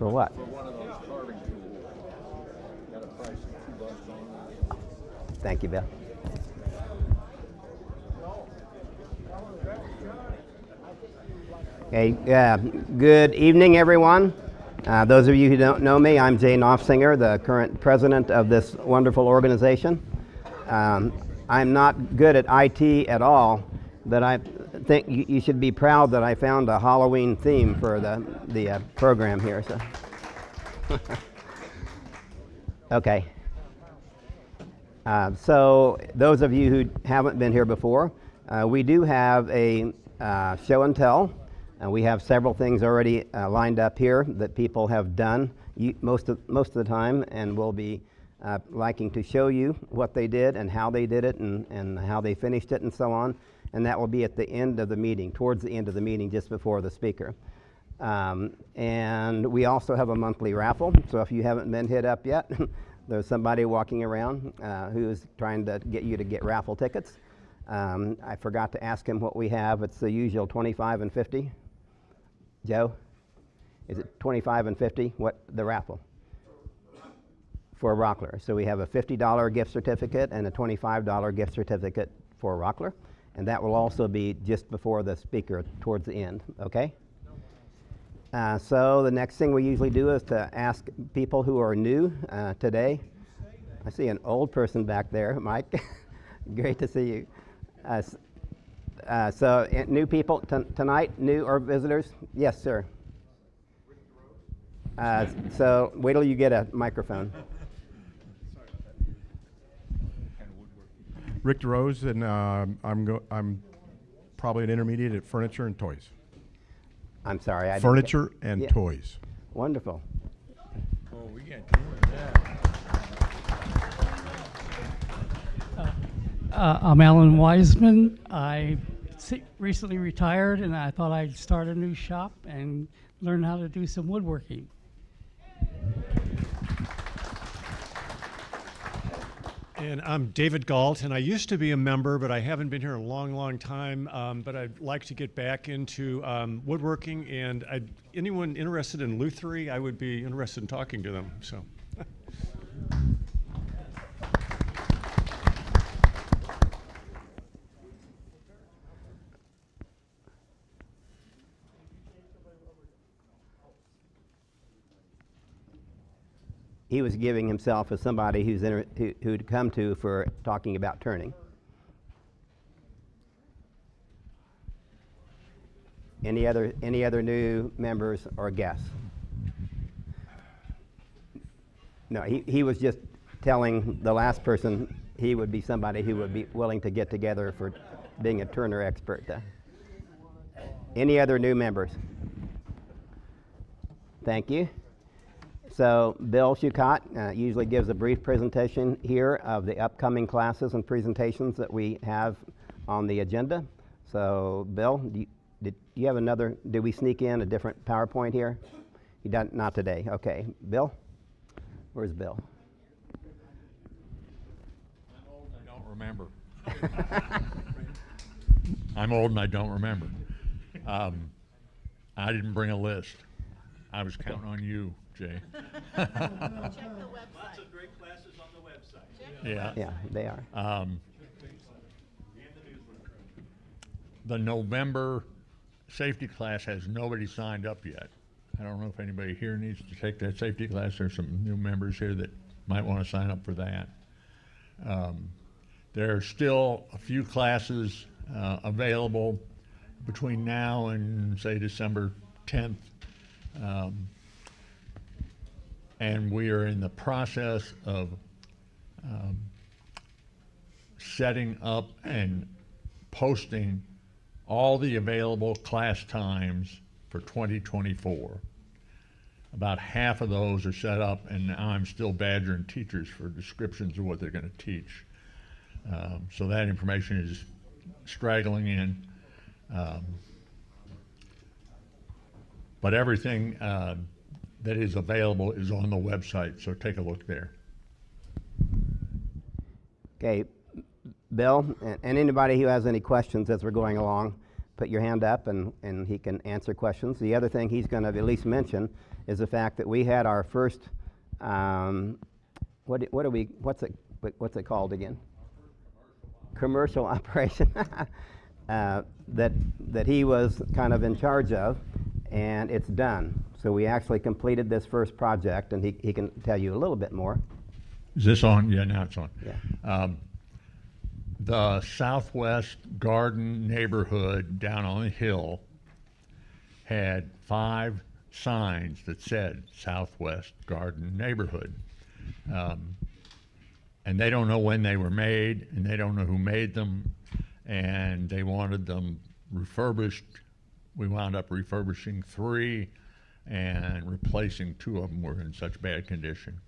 For what? For one of those carving tools. Got a price of $2 on it. Thank you, Bill. Okay, good evening, everyone. Those of you who don't know me, I'm Jay Knopfsinger, the current president of this wonderful organization. I'm not good at IT at all, but I think you should be proud that I found a Halloween theme for the program here. So, okay. So those of you who haven't been here before, we do have a show and tell. We have several things already lined up here that people have done most of the time, and we'll be liking to show you what they did and how they did it and how they finished it and so on. And that will be at the end of the meeting, towards the end of the meeting, just before the speaker. And we also have a monthly raffle. So if you haven't been hit up yet, there's somebody walking around who's trying to get you to get raffle tickets. I forgot to ask him what we have. It's the usual 25 and 50. Joe, is it 25 and 50? What the raffle? For Rockler. So we have a $50 gift certificate and a $25 gift certificate for Rockler. And that will also be just before the speaker towards the end, okay? So the next thing we usually do is to ask people who are new today. I see an old person back there, Mike. Great to see you. So new people tonight, new or visitors? Yes, sir. So wait till you get a microphone. Rick DeRose, and I'm probably an intermediate at furniture and toys. I'm sorry. Furniture and toys. Wonderful. Oh, we got I'm Alan Wiseman. I recently retired, and I thought I'd start a new shop and learn how to do some woodworking. And I'm David Galt, and I used to be a member, but I haven't been here a long, long time. But I'd like to get back into woodworking, and anyone interested in lutherie, I would be interested in talking to them. So. He was giving himself as somebody who'd come to for talking about turning. Any other new members or guests? No, he was just telling the last person he would be somebody who would be willing to get together for being a turner expert. Any other new members? Thank you. So Bill Shucott usually gives a brief presentation here of the upcoming classes and presentations that we have on the agenda. So Bill, did you have another, did we sneak in a different PowerPoint here? You done, not today, okay. Bill? Where's Bill? I'm old and I don't remember. I'm old and I don't remember. I didn't bring a list. I was counting on you, Jay. Check the website. Lots of great classes on the website. Yeah. Yeah, they are. The November safety class has nobody signed up yet. I don't know if anybody here needs to take that safety class. There's some new members here that might want to sign up for that. There are still a few classes available between now and, say, December 10th. And we are in the process of setting up and posting all the available class times for 2024. About half of those are set up, and now I'm still badgering teachers for descriptions of what they're going to teach. So that information is straggling in. But everything that is available is on the website, so take a look there. Okay, Bill, and anybody who has any questions as we're going along, put your hand up and he can answer questions. The other thing he's going to at least mention is the fact that we had our first, what's it called again? Commercial operation that he was kind of in charge of, and it's done. So we actually completed this first project, and he can tell you a little bit more. Is this on? Yeah, now it's on. Yeah. The Southwest Garden neighborhood down on the hill had 5 signs that said Southwest Garden neighborhood. And they don't know when they were made, and they don't know who made them, and they wanted them refurbished. We wound up refurbishing 3 and replacing 2 of them were in such bad condition.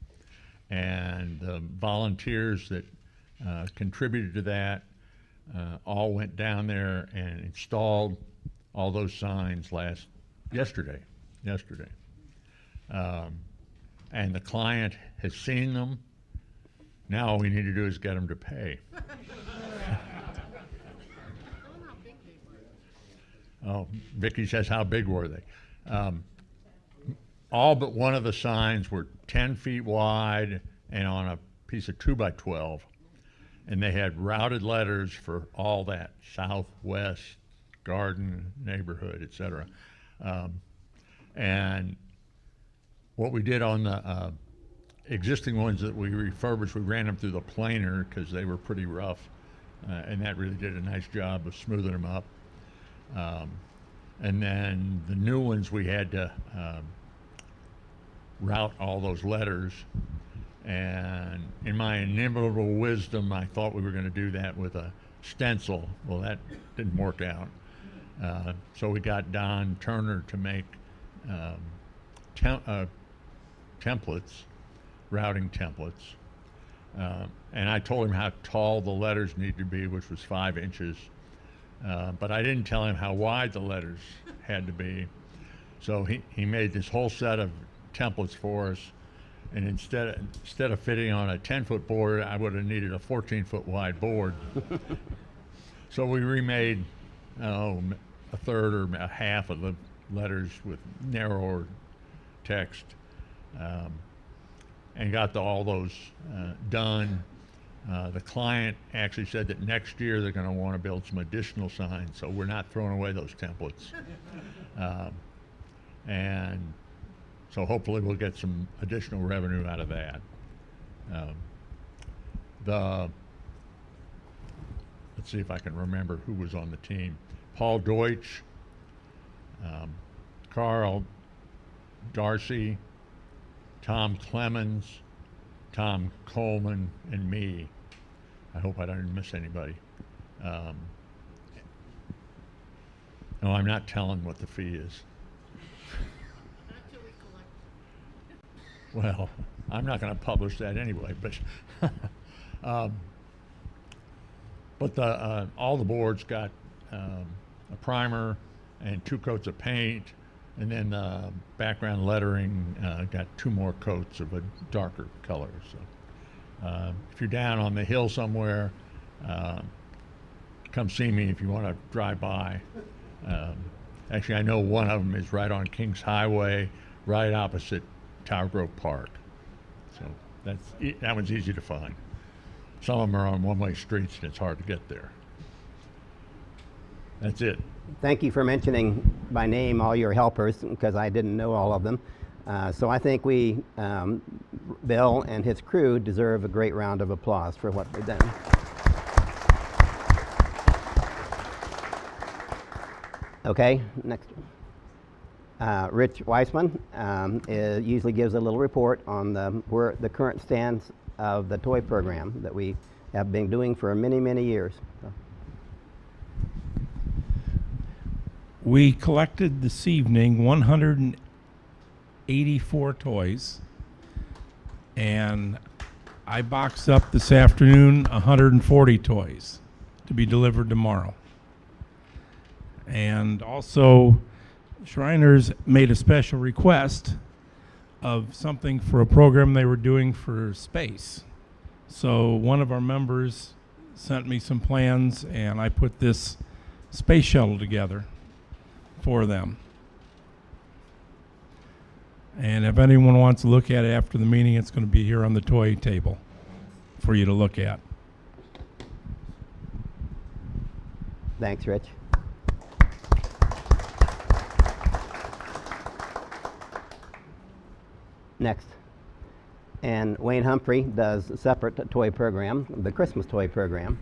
And the volunteers that contributed to that all went down there and installed all those signs yesterday. And the client has seen them. Now all we need to do is get them to pay. Oh, Vicki says, how big were they? All but one of the signs were 10 feet wide and on a piece of 2x12. And they had routed letters for all that, Southwest Garden neighborhood, et cetera. And what we did on the existing ones that we refurbished, we ran them through the planer because they were pretty rough. And that really did a nice job of smoothing them up. And then the new ones, we had to route all those letters. And in my inimitable wisdom, I thought we were going to do that with a stencil. Well, that didn't work out. So we got Don Turner to make templates, routing templates. And I told him how tall the letters need to be, which was 5 inches. But I didn't tell him how wide the letters had to be. So he made this whole set of templates for us. And instead of fitting on a 10-foot board, I would have needed a 14-foot wide board. So we remade a third or a half of the letters with narrower text, and got all those done. The client actually said that next year they're going to want to build some additional signs, so we're not throwing away those templates. And so hopefully we'll get some additional revenue out of that. Let's see if I can remember who was on the team. Paul Deutsch, Carl Darcy, Tom Clemens, Tom Coleman, and me. I hope I didn't miss anybody. No, I'm not telling what the fee is. Well, I'm not going to publish that anyway, but all the boards got a primer and 2 coats of paint, and then the background lettering got 2 more coats of a darker color. So if you're down on the hill somewhere, come see me if you want to drive by. Actually, I know one of them is right on Kings Highway, right opposite Tower Grove Park. So that one's easy to find. Some of them are on one-way streets and it's hard to get there. That's it. Thank you for mentioning by name all your helpers, because I didn't know all of them. So I think Bill and his crew deserve a great round of applause for what they've done. Okay, next. Rich Weissman usually gives a little report on the current stance of the toy program that we have been doing for many, many years. So. We collected this evening 184 toys, and I boxed up this afternoon 140 toys to be delivered tomorrow. And also, Shriners made a special request of something for a program they were doing for space. So one of our members sent me some plans, and I put this space shuttle together for them. And if anyone wants to look at it after the meeting, it's going to be here on the toy table for you to look at. Thanks, Rich. Next. And Wayne Humphrey does a separate toy program, the Christmas toy program.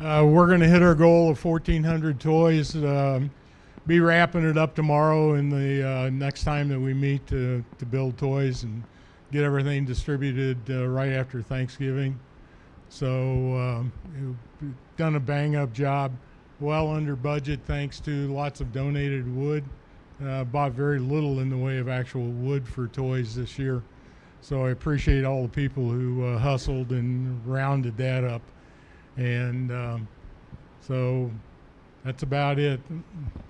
We're going to hit our goal of 1,400 toys. Be wrapping it up tomorrow and the next time that we meet to build toys and get everything distributed right after Thanksgiving. So we've done a bang-up job, well under budget thanks to lots of donated wood. Bought very little in the way of actual wood for toys this year. So I appreciate all the people who hustled and rounded that up. And so that's about it.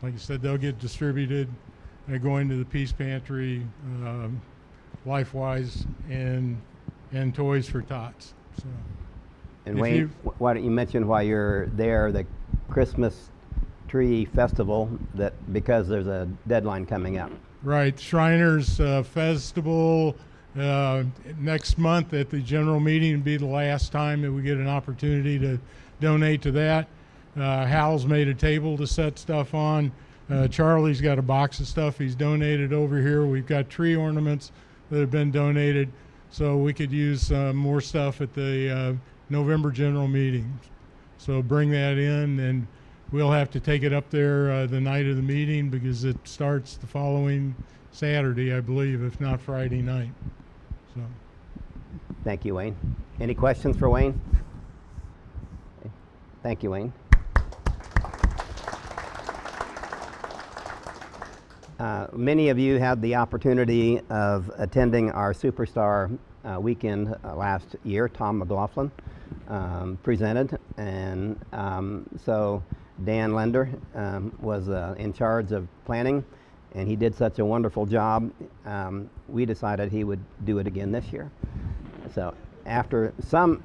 Like I said, they'll get distributed going to the Peace Pantry, LifeWise, and Toys for Tots. So, And Wayne, why don't you mention while you're there the Christmas Tree Festival, that because there's a deadline coming up. right, Shriners Festival next month at the general meeting will be the last time that we get an opportunity to donate to that. Hal's made a table to set stuff on. Charlie's got a box of stuff he's donated over here. We've got tree ornaments that have been donated, so we could use more stuff at the November general meeting. So bring that in, and we'll have to take it up there the night of the meeting because it starts the following Saturday, I believe, if not Friday night. So. Thank you, Wayne. Any questions for Wayne? Okay. Thank you, Wayne. Many of you had the opportunity of attending our Superstar weekend last year. Tom McLaughlin presented, and so Dan Lender was in charge of planning, and he did such a wonderful job. We decided he would do it again this year. So after some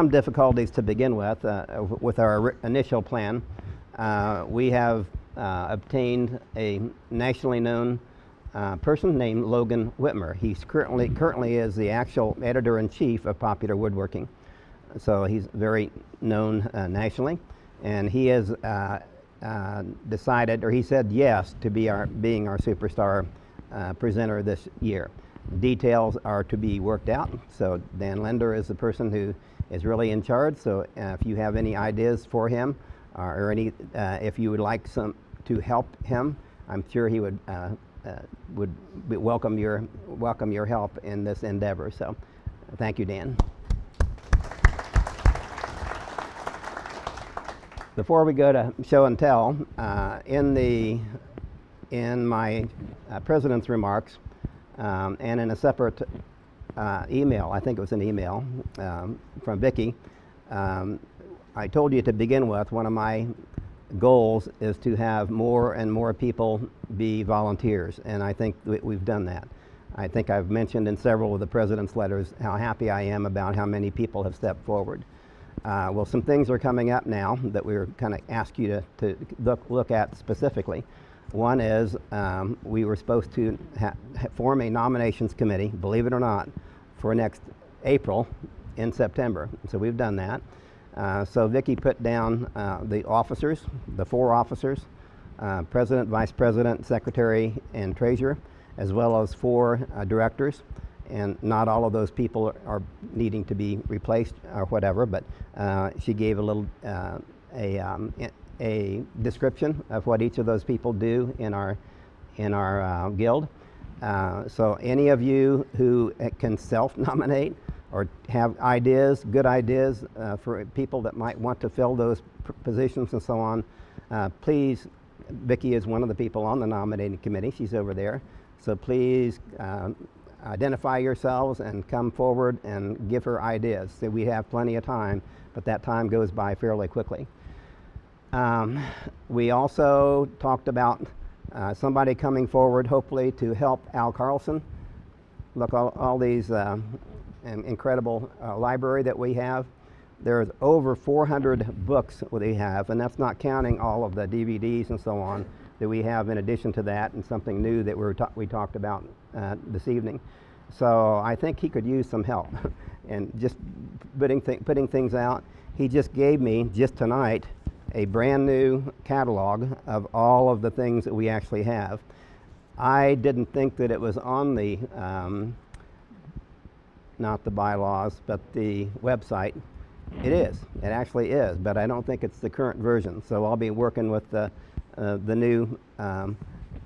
difficulties to begin with our initial plan, we have obtained a nationally known person named Logan Whitmer. He's currently is the actual editor-in-chief of Popular Woodworking. So he's very known nationally, and he has decided, or he said yes to being our Superstar presenter this year. Details are to be worked out. So Dan Lender is the person who is really in charge. So if you have any ideas for him, or any, if you would like to help him, I'm sure he would welcome your help in this endeavor. So, thank you, Dan. Before we go to show and tell, in my president's remarks, and in a separate email, I think it was an email from Vicki, I told you to begin with, one of my goals is to have more and more people be volunteers, and I think we've done that. I think I've mentioned in several of the president's letters how happy I am about how many people have stepped forward. Well, some things are coming up now that we're kind of ask you to look at specifically. One is we were supposed to form a nominations committee, believe it or not, for next April in September. So we've done that. So Vicki put down the officers, the 4 officers, president, vice president, secretary, and treasurer, as well as 4 directors. And not all of those people are needing to be replaced or whatever, but she gave a little a description of what each of those people do in our guild. So any of you who can self-nominate or have ideas, good ideas for people that might want to fill those positions and so on, please, Vicki is one of the people on the nominating committee. She's over there. So please identify yourselves and come forward and give her ideas. So we have plenty of time, but that time goes by fairly quickly. We also talked about somebody coming forward, hopefully, to help Al Carlson. Look, all these incredible library that we have. There's over 400 books we have, and that's not counting all of the DVDs and so on. that we have in addition to that, and something new that we talked about this evening. So I think he could use some help and just putting things out. He just gave me, just tonight, a brand new catalog of all of the things that we actually have. I didn't think that it was on the, not the bylaws, but the website. It is. It actually is, but I don't think it's the current version. So I'll be working with the new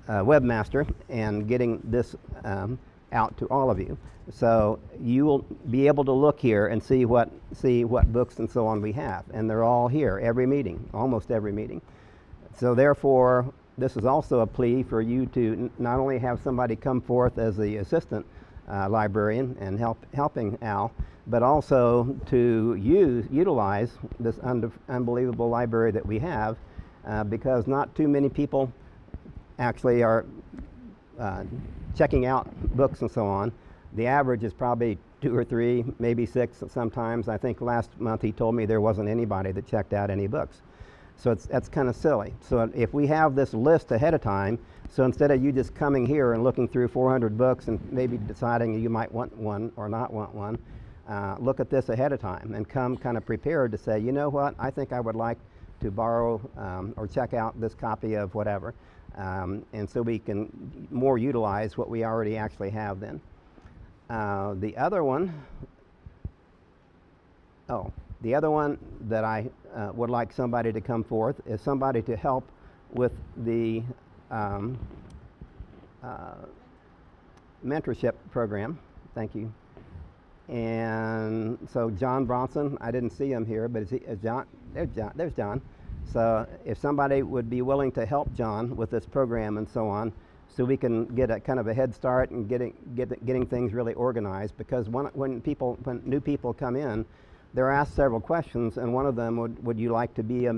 webmaster and getting this out to all of you. So you will be able to look here and see what books and so on we have, and they're all here every meeting, almost every meeting. So therefore, this is also a plea for you to not only have somebody come forth as the assistant librarian and helping Al, but also to utilize this unbelievable library that we have, because not too many people actually are checking out books and so on. The average is probably 2 or 3, maybe 6 sometimes. I think last month he told me there wasn't anybody that checked out any books. So that's kind of silly. So if we have this list ahead of time, so instead of you just coming here and looking through 400 books and maybe deciding you might want one or not want one, look at this ahead of time and come kind of prepared to say, you know what, I think I would like to borrow or check out this copy of whatever. And so we can more utilize what we already actually have then. The other one that I would like somebody to come forth is somebody to help with the mentorship program. Thank you. And so John Bronson, I didn't see him here, but is John? There's John. So if somebody would be willing to help John with this program and so on, so we can get a kind of a head start and getting things really organized, because when new people come in, they're asked several questions, and one of them would you like to be a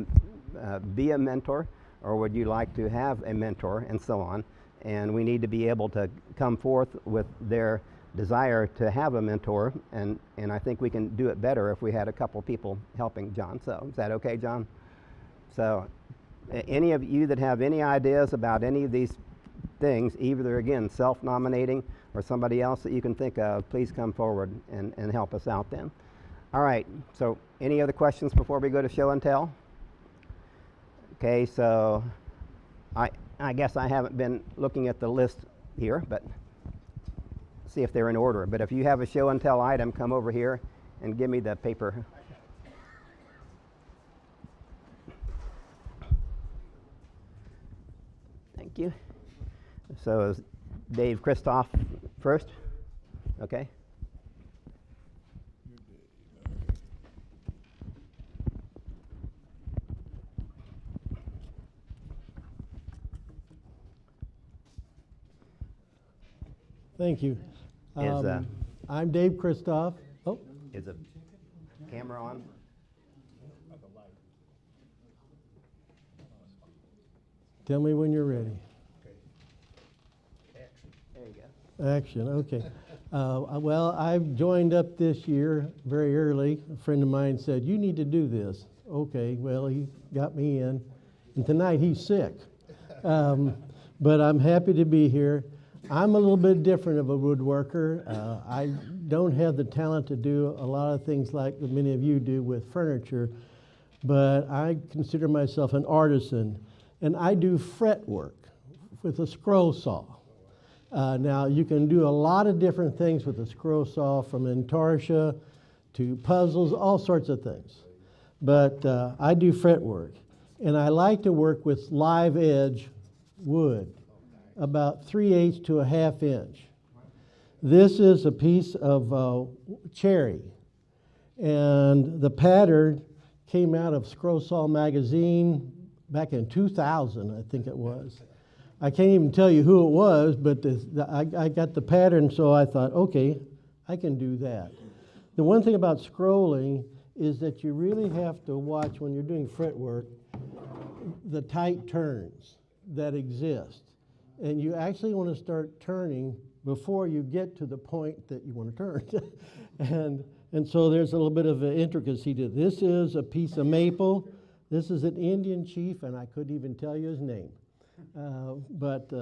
mentor, or would you like to have a mentor, and so on. And we need to be able to come forth with their desire to have a mentor, and I think we can do it better if we had a couple people helping John. So is that okay, John? So any of you that have any ideas about any of these things, either again self-nominating or somebody else that you can think of, please come forward and help us out then. All right, so any other questions before we go to show and tell? Okay, so I guess I haven't been looking at the list here, but see if they're in order. But if you have a show and tell item, come over here and give me the paper. Thank you. So is Dave Christoph first? Okay. Thank you. Is I'm Dave Christoph. Oh, is the camera on? tell me when you're ready. There you go. Action, okay. Well, I've joined up this year very early. A friend of mine said, you need to do this. Okay, well, he got me in. And tonight he's sick. But I'm happy to be here. I'm a little bit different of a woodworker. I don't have the talent to do a lot of things like many of you do with furniture, but I consider myself an artisan, and I do fret work with a scroll saw. Now, you can do a lot of different things with a scroll saw, from intarsia to puzzles, all sorts of things. But I do fret work, and I like to work with live edge wood, about 3/8 to a 1/2 inch. This is a piece of cherry, and the pattern came out of Scroll Saw magazine back in 2000, I think it was. I can't even tell you who it was, but I got the pattern, so I thought, okay, I can do that. The one thing about scrolling is that you really have to watch, when you're doing fretwork, the tight turns that exist. And you actually want to start turning before you get to the point that you want to turn. and so there's a little bit of an intricacy to this. This is a piece of maple. This is an Indian chief, and I couldn't even tell you his name. But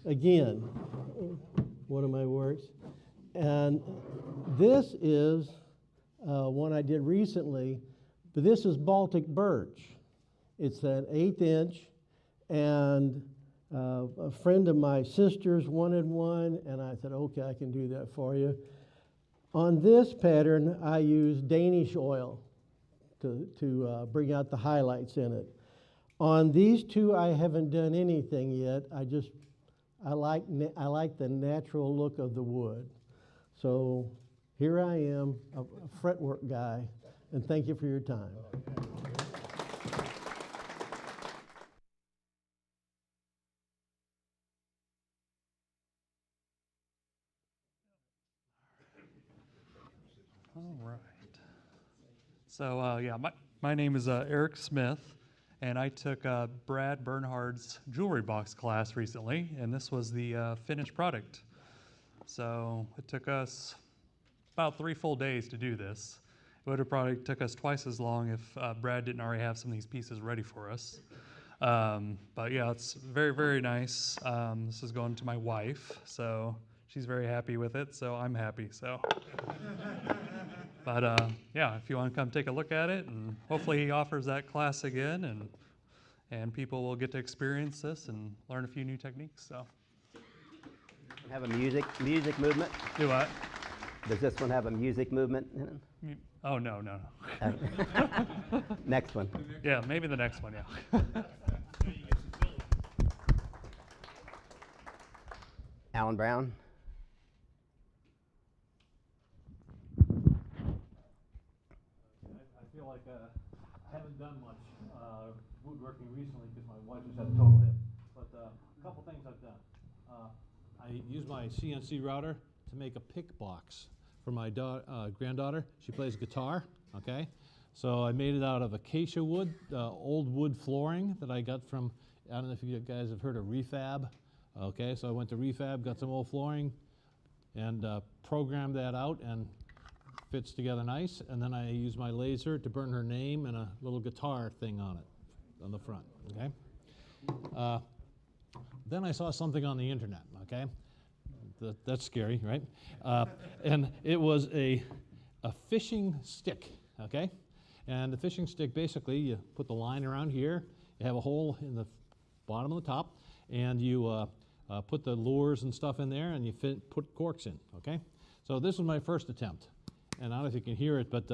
again, one of my works. And this is one I did recently, but this is Baltic birch. It's an 1/8 inch, and a friend of my sister's wanted one, and I said, okay, I can do that for you. On this pattern, I use Danish oil to bring out the highlights in it. On these two, I haven't done anything yet. I like the natural look of the wood. So here I am, a fretwork guy, and thank you for your time. All right. So yeah, my name is Eric Smith, and I took Brad Bernhard's jewelry box class recently, and this was the finished product. So it took us about 3 full days to do this. It would have probably took us twice as long if Brad didn't already have some of these pieces ready for us. But yeah, it's very, very nice. This is going to my wife, so she's very happy with it, so I'm happy. So, but yeah, if you want to come take a look at it, and hopefully he offers that class again, and people will get to experience this and learn a few new techniques. So, Have a music movement? do what? Does this one have a music movement in it? Oh no. Next one. Yeah, maybe the next one. Yeah. Alan Brown. I feel like I haven't done much woodworking recently because my wife just had a total hip. But a couple things I've done. I use my CNC router to make a pick box for my granddaughter. She plays guitar, okay? So I made it out of acacia wood, old wood flooring that I got from, I don't know if you guys have heard of refab. Okay, so I went to refab, got some old flooring, and programmed that out, and fits together nice. And then I use my laser to burn her name and a little guitar thing on it, on the front, okay? Then I saw something on the internet, okay? That's scary, right? And it was a fishing stick, okay? And the fishing stick, basically, you put the line around here, you have a hole in the bottom of the top, and you put the lures and stuff in there, and you put corks in, okay? So this was my first attempt. And I don't know if you can hear it, but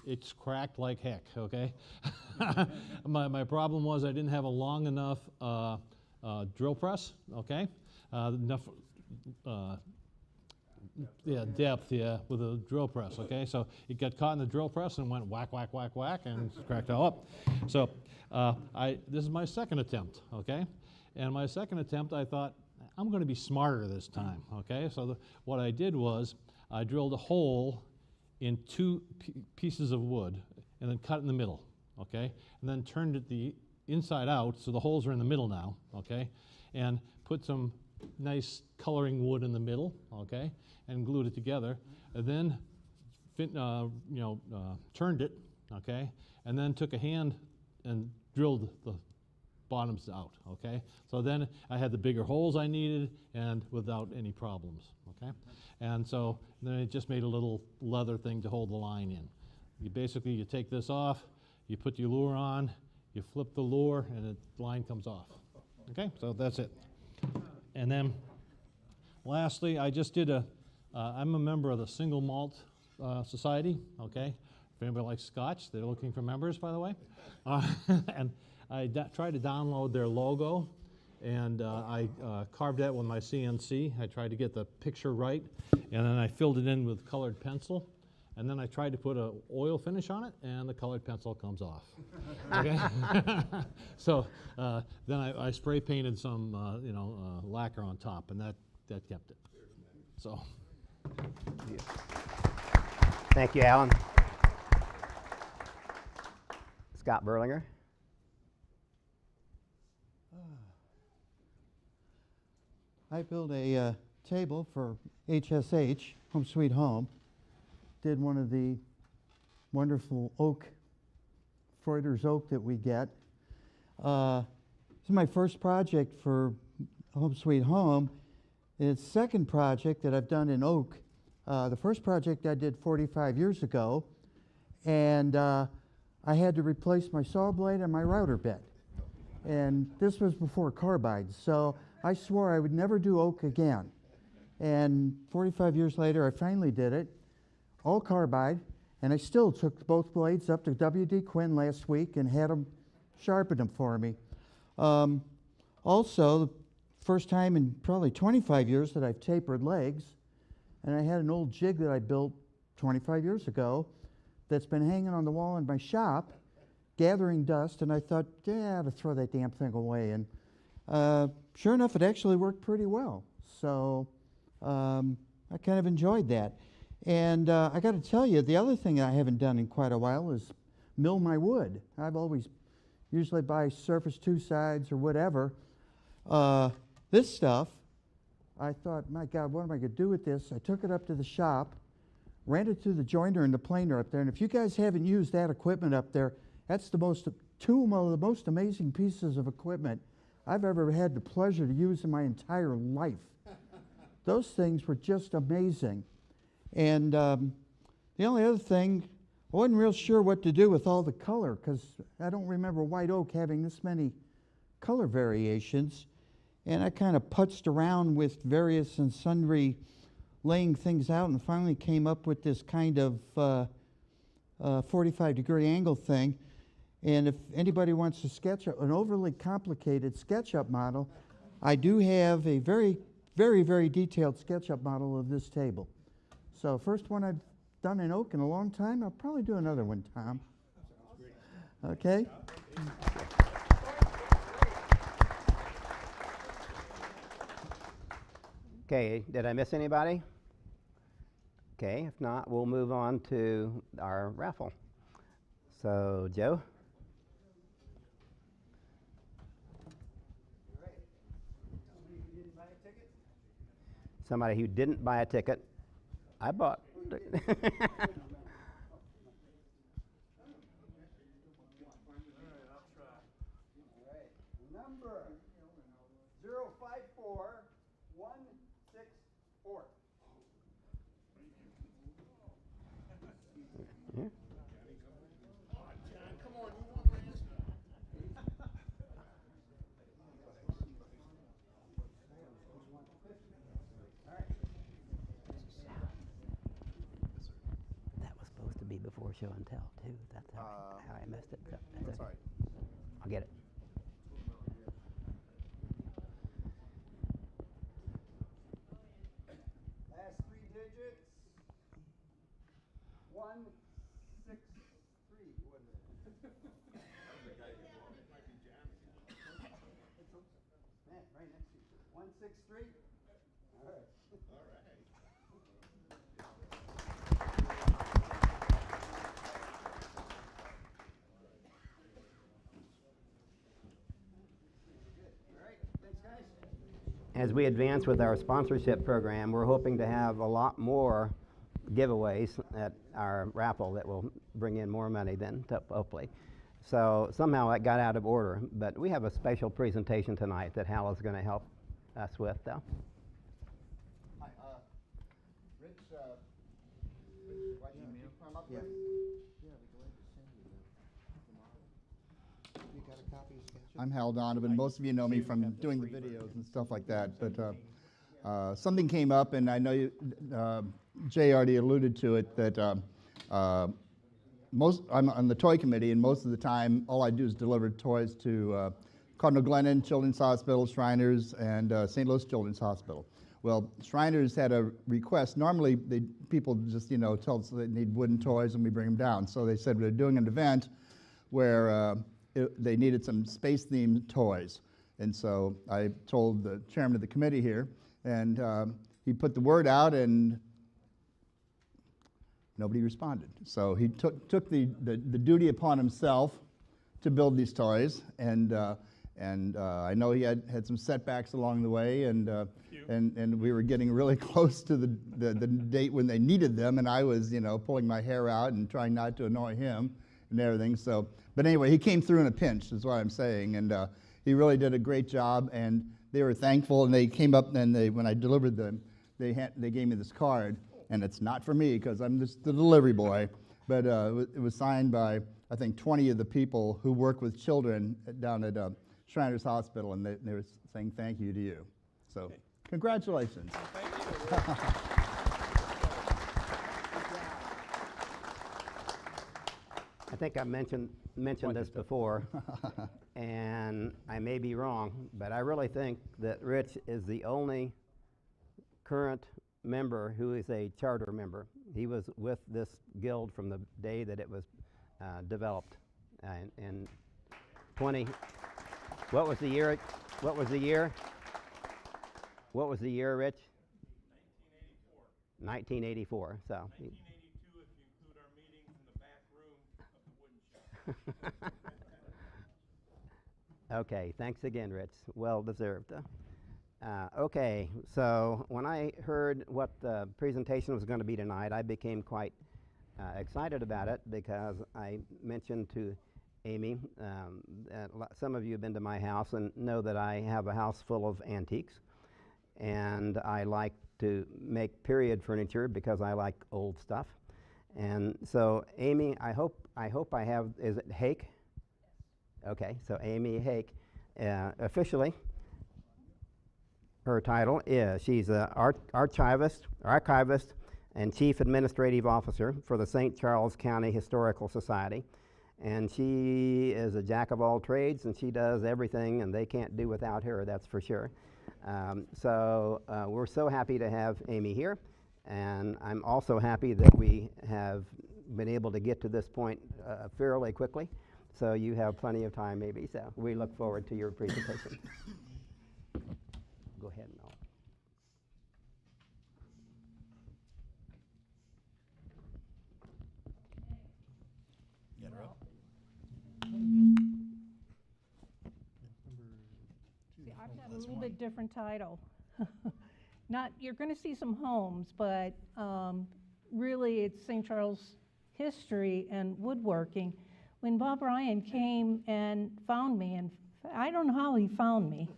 it's cracked like heck, okay? My problem was I didn't have a long enough drill press, okay? Enough depth, with a drill press, okay? So it got caught in the drill press and went whack, whack, whack, whack, and cracked all up. So this is my second attempt, okay? And my second attempt, I thought, I'm going to be smarter this time, okay? So what I did was I drilled a hole in 2 pieces of wood and then cut in the middle, okay? And then turned it the inside out, so the holes are in the middle now, okay? And put some nice coloring wood in the middle, okay? And glued it together. And then, turned it, okay? And then took a hand and drilled the bottoms out, okay? So then I had the bigger holes I needed and without any problems, okay? And so then it just made a little leather thing to hold the line in. You take this off, you put your lure on, you flip the lure, and the line comes off, okay? So that's it. And then lastly, I just did I'm a member of the Single Malt Society, okay? If anybody likes Scotch, they're looking for members, by the way. And I tried to download their logo, and I carved that with my CNC. I tried to get the picture right, and then I filled it in with colored pencil, and then I tried to put an oil finish on it, and the colored pencil comes off. Okay? So then I spray painted some lacquer on top, and that kept it. So. Thank you, Alan. Scott Berlinger. I built a table for HSH, Home Sweet Home. Did one of the wonderful oak, Freuder's oak that we get. is my first project for Home Sweet Home. It's the second project that I've done in oak. The first project I did 45 years ago, and I had to replace my saw blade and my router bit. And this was before carbide, so I swore I would never do oak again. And 45 years later, I finally did it, all carbide, and I still took both blades up to W.D. Quinn last week and had them sharpen them for me. Also, the first time in probably 25 years that I've tapered legs, and I had an old jig that I built 25 years ago that's been hanging on the wall in my shop, gathering dust, and I thought, yeah, I ought to throw that damn thing away. And sure enough, it actually worked pretty well. So I kind of enjoyed that. And I got to tell you, the other thing I haven't done in quite a while is mill my wood. I've always usually buy surface two sides or whatever. This stuff, I thought, my God, what am I going to do with this? I took it up to the shop, ran it through the jointer and the planer up there. And if you guys haven't used that equipment up there, that's two of the most amazing pieces of equipment I've ever had the pleasure to use in my entire life. Those things were just amazing. And the only other thing, I wasn't real sure what to do with all the color, because I don't remember white oak having this many color variations. And I kind of putzed around with various and sundry laying things out and finally came up with this kind of 45-degree angle thing. And if anybody wants to sketch an overly complicated SketchUp model, I do have a very, very, very detailed SketchUp model of this table. So first one I've done in oak in a long time. I'll probably do another one, Tom. Okay? Okay, did I miss anybody? Okay, if not, we'll move on to our raffle. So, Joe? Somebody who didn't buy a ticket. I bought. Number 054164. Yeah. That was supposed to be before show and tell too. That's how I missed it. So that's okay. I'll get it. Last three digits. 163. What is it? Man, right next to you. 163. All right. All right. As we advance with our sponsorship program, we're hoping to have a lot more giveaways at our raffle that will bring in more money than hopefully. So somehow it got out of order, but we have a special presentation tonight that Hal is going to help us with, though. Hi, Rich, watching me come up Yeah. with? Yeah, I'd be glad to send you the You got a copy of SketchUp? I'm Hal Donovan. Most of you know me from doing the videos and stuff like that. But something came up, and I know you, Jay already alluded to it, that I'm on the toy committee, and most of the time, all I do is deliver toys to Cardinal Glennon Children's Hospital, Shriners, and St. Louis Children's Hospital. Well, Shriners had a request. Normally, people just, tell us they need wooden toys, and we bring them down. So they said they're doing an event where they needed some space-themed toys. And so I told the chairman of the committee here, and he put the word out, and nobody responded. So he took the duty upon himself to build these toys, and I know he had some setbacks along the way, and we were getting really close to the date when they needed them, and I was pulling my hair out and trying not to annoy him and everything. So, but anyway, he came through in a pinch, is what I'm saying, and he really did a great job, and they were thankful, and they came up, and when I delivered them, they gave me this card, and it's not for me because I'm just the delivery boy, but it was signed by, I think, 20 of the people who work with children down at Shriners Hospital, and they were saying thank you to you. So, congratulations. I think I mentioned this before, and I may be wrong, but I really think that Rich is the only current member who is a charter member. He was with this guild from the day that it was developed. And 20, what was the year? What was the year? What was the year, Rich? 1984. 1984. So. 1982 if you include our meetings in the back room of the wooden shop. Okay, thanks again, Rich. Well deserved. Okay, so when I heard what the presentation was going to be tonight, I became quite excited about it because I mentioned to Amy, some of you have been to my house and know that I have a house full of antiques, and I like to make period furniture because I like old stuff. And so Amy, I hope I have, is it Haake? Okay, so Amy Haake, officially, her title is, she's an archivist and Chief Administrative Officer for the St. Charles County Historical Society. And she is a jack of all trades, and she does everything, and they can't do without her, that's for sure. So we're so happy to have Amy here, and I'm also happy that we have been able to get to this point fairly quickly. So you have plenty of time, maybe. So we look forward to your presentation. Go ahead, Mel. Get her up. See, I've got a little bit different title. You're going to see some homes, but really it's St. Charles history and woodworking. When Bob Ryan came and found me, and I don't know how he found me,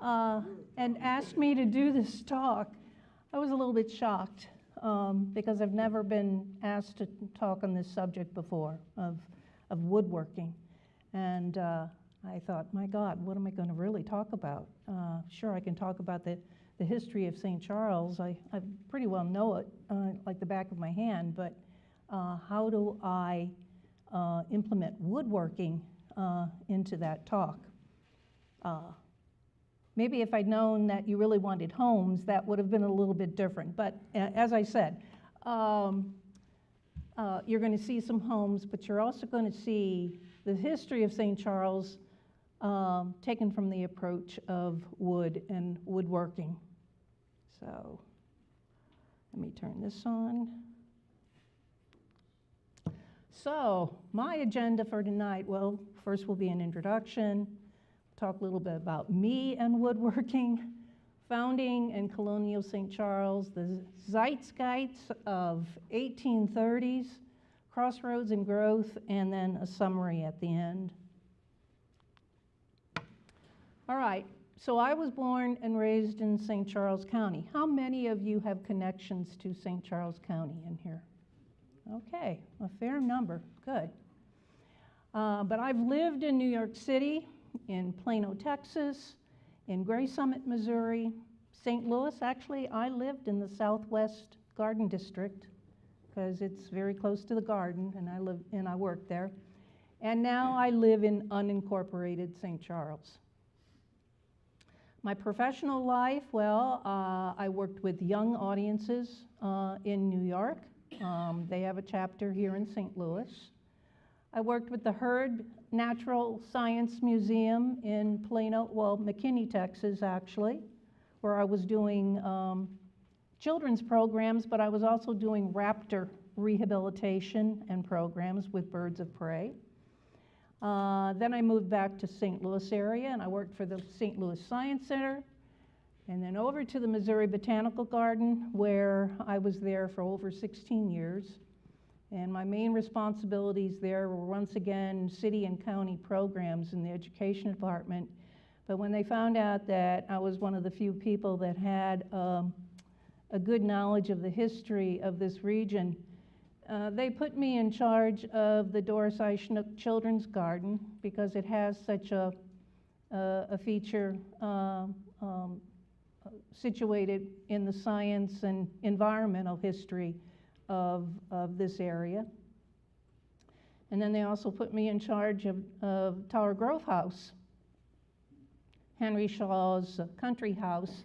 and asked me to do this talk, I was a little bit shocked because I've never been asked to talk on this subject before of woodworking. And I thought, my God, what am I going to really talk about? Sure, I can talk about the history of St. Charles. I pretty well know it like the back of my hand, but how do I implement woodworking into that talk? Maybe if I'd known that you really wanted homes, that would have been a little bit different. But as I said, you're going to see some homes, but you're also going to see the history of St. Charles taken from the approach of wood and woodworking. So let me turn this on. So my agenda for tonight, well, first will be an introduction, talk a little bit about me and woodworking, founding and colonial St. Charles, the zeitgeist of 1830s, crossroads and growth, and then a summary at the end. All right, so I was born and raised in St. Charles County. How many of you have connections to St. Charles County in here? Okay, a fair number, good. But I've lived in New York City, in Plano, Texas, in Gray Summit, Missouri, St. Louis. Actually, I lived in the Southwest Garden District because it's very close to the garden, and I worked there. And now I live in unincorporated St. Charles. My professional life, well, I worked with young audiences in New York. They have a chapter here in St. Louis. I worked with the Hurd Natural Science Museum in Plano, well, McKinney, Texas, actually, where I was doing children's programs, but I was also doing raptor rehabilitation and programs with birds of prey. Then I moved back to St. Louis area, and I worked for the St. Louis Science Center, and then over to the Missouri Botanical Garden, where I was there for over 16 years. And my main responsibilities there were once again city and county programs in the education department. But when they found out that I was one of the few people that had a good knowledge of the history of this region, they put me in charge of the Doris I. Schnook Children's Garden because it has such a feature situated in the science and environmental history of this area. And then they also put me in charge of Tower Grove House, Henry Shaw's country house,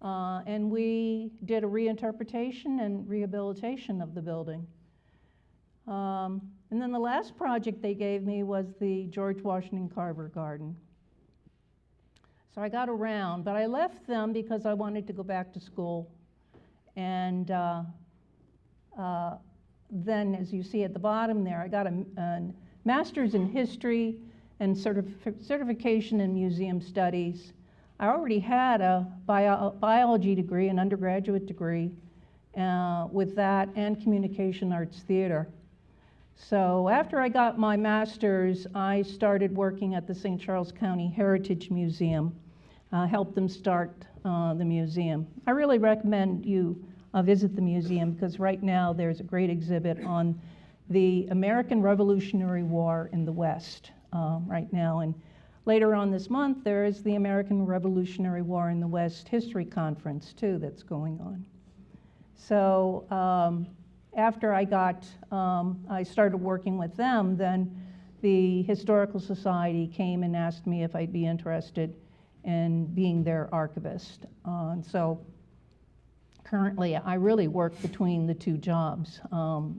and we did a reinterpretation and rehabilitation of the building. And then the last project they gave me was the George Washington Carver Garden. So I got around, but I left them because I wanted to go back to school. And then, as you see at the bottom there, I got a master's in history and certification in museum studies. I already had a biology degree, an undergraduate degree, with that and communication arts theater. So after I got my master's, I started working at the St. Charles County Heritage Museum, helped them start the museum. I really recommend you visit the museum because right now there's a great exhibit on the American Revolutionary War in the West right now. And later on this month, there is the American Revolutionary War in the West History Conference too that's going on. So after I started working with them, then the Historical Society came and asked me if I'd be interested in being their archivist. And so currently, I really work between the two jobs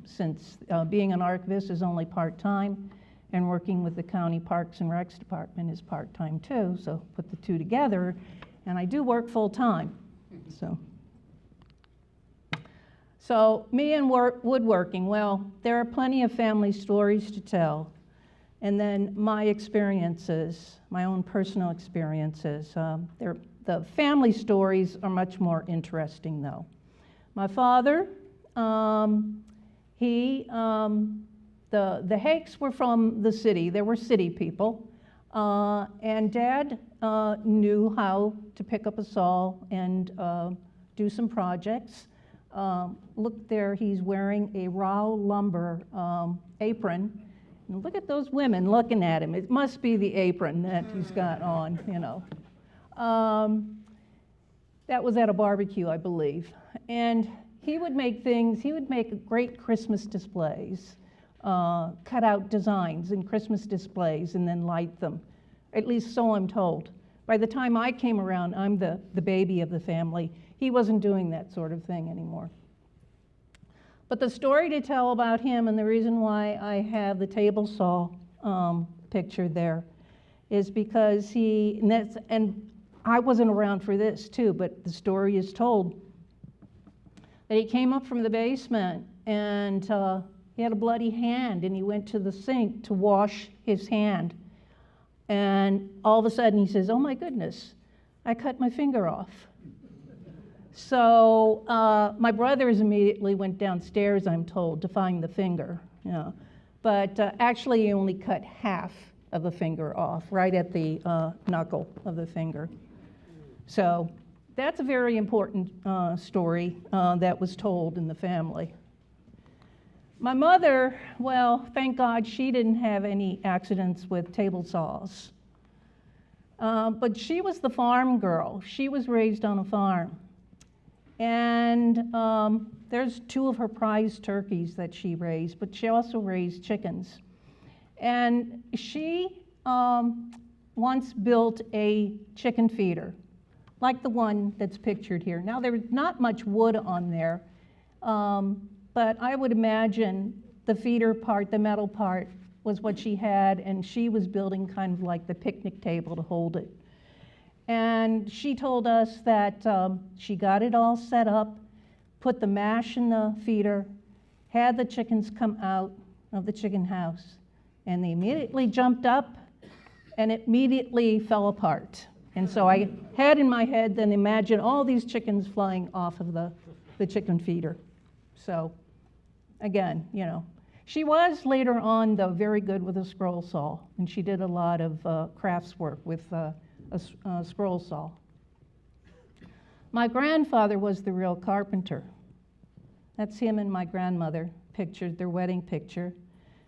since being an archivist is only part-time and working with the County Parks and Recs Department is part-time too, so put the two together, and I do work full-time. So me and woodworking, well, there are plenty of family stories to tell, and then my experiences, my own personal experiences. The family stories are much more interesting, though. My father, the Haakes were from the city. They were city people. And Dad knew how to pick up a saw and do some projects. Look there, he's wearing a raw lumber apron. And look at those women looking at him. It must be the apron that he's got on, you know. That was at a barbecue, I believe. And he would make great Christmas displays, cut out designs in Christmas displays and then light them. At least so I'm told. By the time I came around, I'm the baby of the family. He wasn't doing that sort of thing anymore. But the story to tell about him and the reason why I have the table saw picture there is because and I wasn't around for this too, but the story is told that he came up from the basement and he had a bloody hand and he went to the sink to wash his hand. And all of a sudden he says, "Oh my goodness, I cut my finger off." So my brothers immediately went downstairs, I'm told, to find the finger. But actually he only cut half of the finger off, right at the knuckle of the finger. So that's a very important story that was told in the family. My mother, well, thank God she didn't have any accidents with table saws. But she was the farm girl. She was raised on a farm. And there's two of her prize turkeys that she raised, but she also raised chickens. And she once built a chicken feeder, like the one that's pictured here. Now, there's not much wood on there, but I would imagine the feeder part, the metal part, was what she had, and she was building kind of like the picnic table to hold it. And she told us that she got it all set up, put the mash in the feeder, had the chickens come out of the chicken house, and they immediately jumped up and it immediately fell apart. And so I had in my head then imagine all these chickens flying off of the chicken feeder. So again, you know, She was later on, though, very good with a scroll saw, and she did a lot of crafts work with a scroll saw. My grandfather was the real carpenter. That's him and my grandmother pictured, their wedding picture.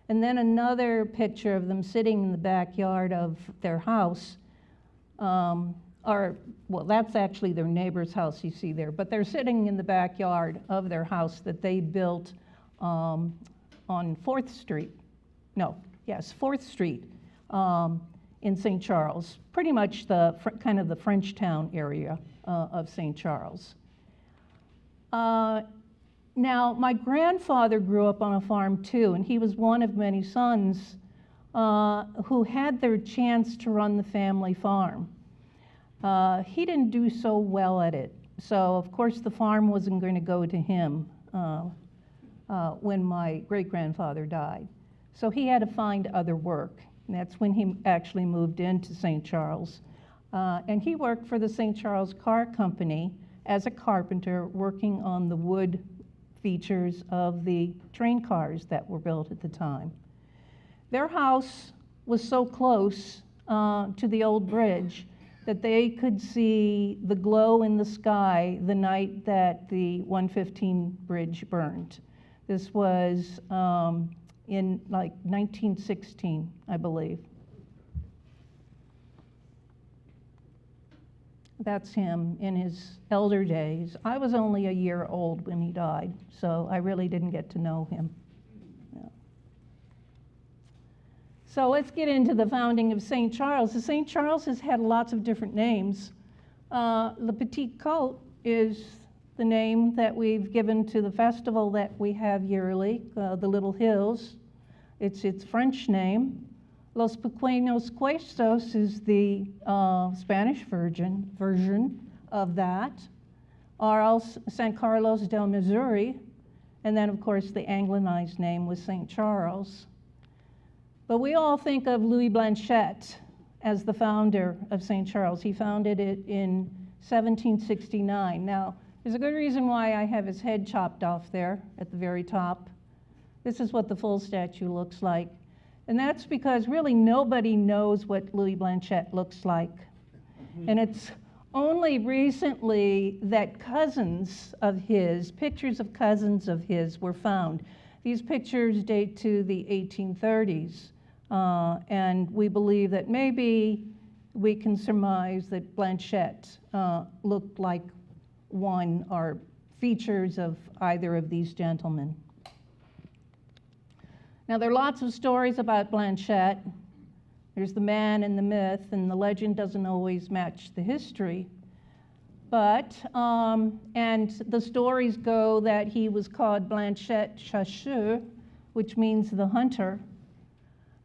And then another picture of them sitting in the backyard of their house, well, that's actually their neighbor's house you see there, but they're sitting in the backyard of their house that they built on 4th Street. No, yes, 4th Street in St. Charles, pretty much the kind of the Frenchtown area of St. Charles. Now, my grandfather grew up on a farm too, and he was one of many sons who had their chance to run the family farm. He didn't do so well at it, so of course the farm wasn't going to go to him when my great-grandfather died. So he had to find other work, and that's when he actually moved into St. Charles. And he worked for the St. Charles Car Company as a carpenter, working on the wood features of the train cars that were built at the time. Their house was so close to the old bridge that they could see the glow in the sky the night that the 115 bridge burned. This was in like 1916, I believe. That's him in his elder days. I was only a year old when he died, so I really didn't get to know him. Yeah. So let's get into the founding of St. Charles. The St. Charles has had lots of different names. Le Petit Côte is the name that we've given to the festival that we have yearly, the Little Hills. It's its French name. Los Pequeños Cuestos is the Spanish version of that. Or San Carlos del Missouri. And then, of course, the Anglicized name was St. Charles. But we all think of Louis Blanchette as the founder of St. Charles. He founded it in 1769. Now, there's a good reason why I have his head chopped off there at the very top. This is what the full statue looks like. And that's because really nobody knows what Louis Blanchette looks like. And it's only recently that cousins of his, pictures of cousins of his were found. These pictures date to the 1830s. And we believe that maybe we can surmise that Blanchette looked like one or features of either of these gentlemen. Now, there are lots of stories about Blanchette. There's the man and the myth, and the legend doesn't always match the history. But, and the stories go that he was called Blanchette Chasseur, which means the hunter.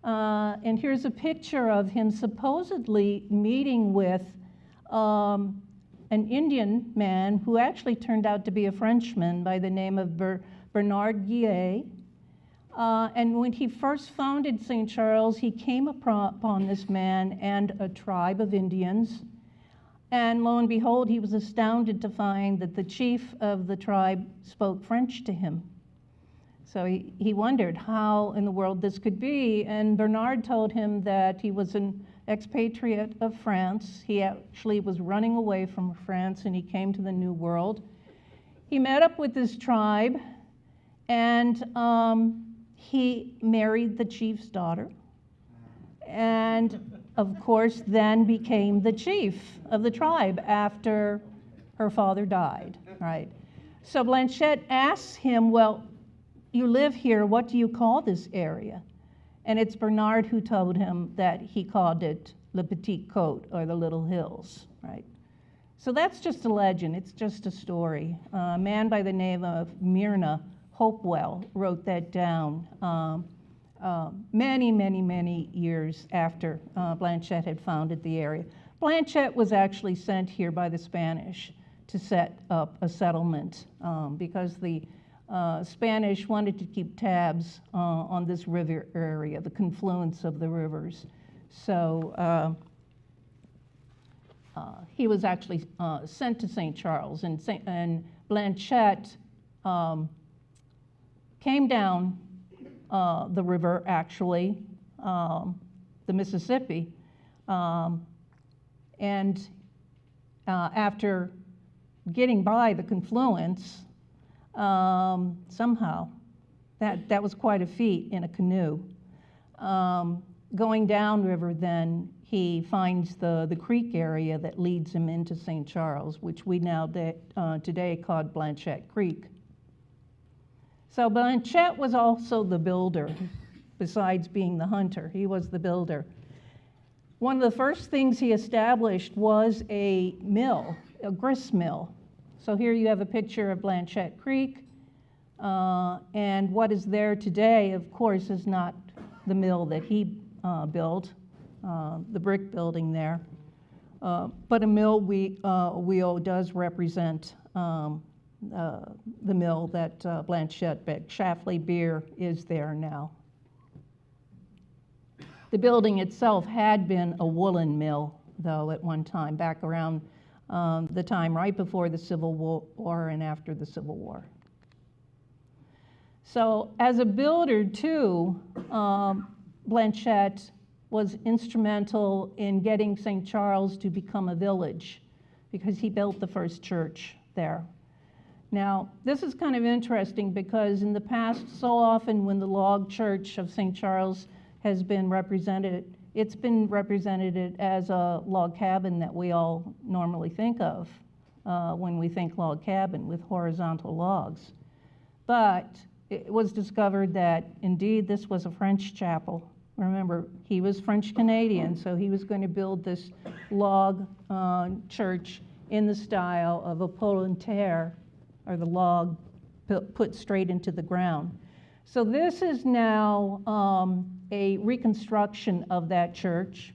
And here's a picture of him supposedly meeting with an Indian man who actually turned out to be a Frenchman by the name of Bernard Guillet. And when he first founded St. Charles, he came upon this man and a tribe of Indians. And lo and behold, he was astounded to find that the chief of the tribe spoke French to him. So he wondered how in the world this could be. And Bernard told him that he was an expatriate of France. He actually was running away from France, and he came to the New World. He met up with this tribe, and he married the chief's daughter, and of course then became the chief of the tribe after her father died, right? So Blanchette asks him, well, you live here, what do you call this area? And it's Bernard who told him that he called it Le Petit Côte, or the Little Hills, right? So that's just a legend, it's just a story. A man by the name of Myrna Hopewell wrote that down many, many, many years after Blanchette had founded the area. Blanchette was actually sent here by the Spanish to set up a settlement because the Spanish wanted to keep tabs on this river area, the confluence of the rivers. So he was actually sent to St. Charles, and Blanchette came down the river, actually, the Mississippi. And after getting by the confluence, somehow, that was quite a feat in a canoe. Going downriver, then, he finds the creek area that leads him into St. Charles, which we now today call Blanchette Creek. So Blanchette was also the builder, besides being the hunter. He was the builder. One of the first things he established was a mill, a grist mill. So here you have a picture of Blanchette Creek, and what is there today, of course, is not the mill that he built, the brick building there, but a mill wheel does represent the mill that Blanchette built. Schlafly Beer is there now. The building itself had been a woolen mill, though, at one time, back around the time right before the Civil War and after the Civil War. So as a builder, too, Blanchette was instrumental in getting St. Charles to become a village, because he built the first church there. Now, this is kind of interesting because in the past, so often when the log church of St. Charles has been represented, it's been represented as a log cabin that we all normally think of when we think log cabin with horizontal logs. But it was discovered that indeed this was a French chapel. Remember, he was French Canadian, so he was going to build this log church in the style of a pole en terre, or the log put straight into the ground. So this is now a reconstruction of that church.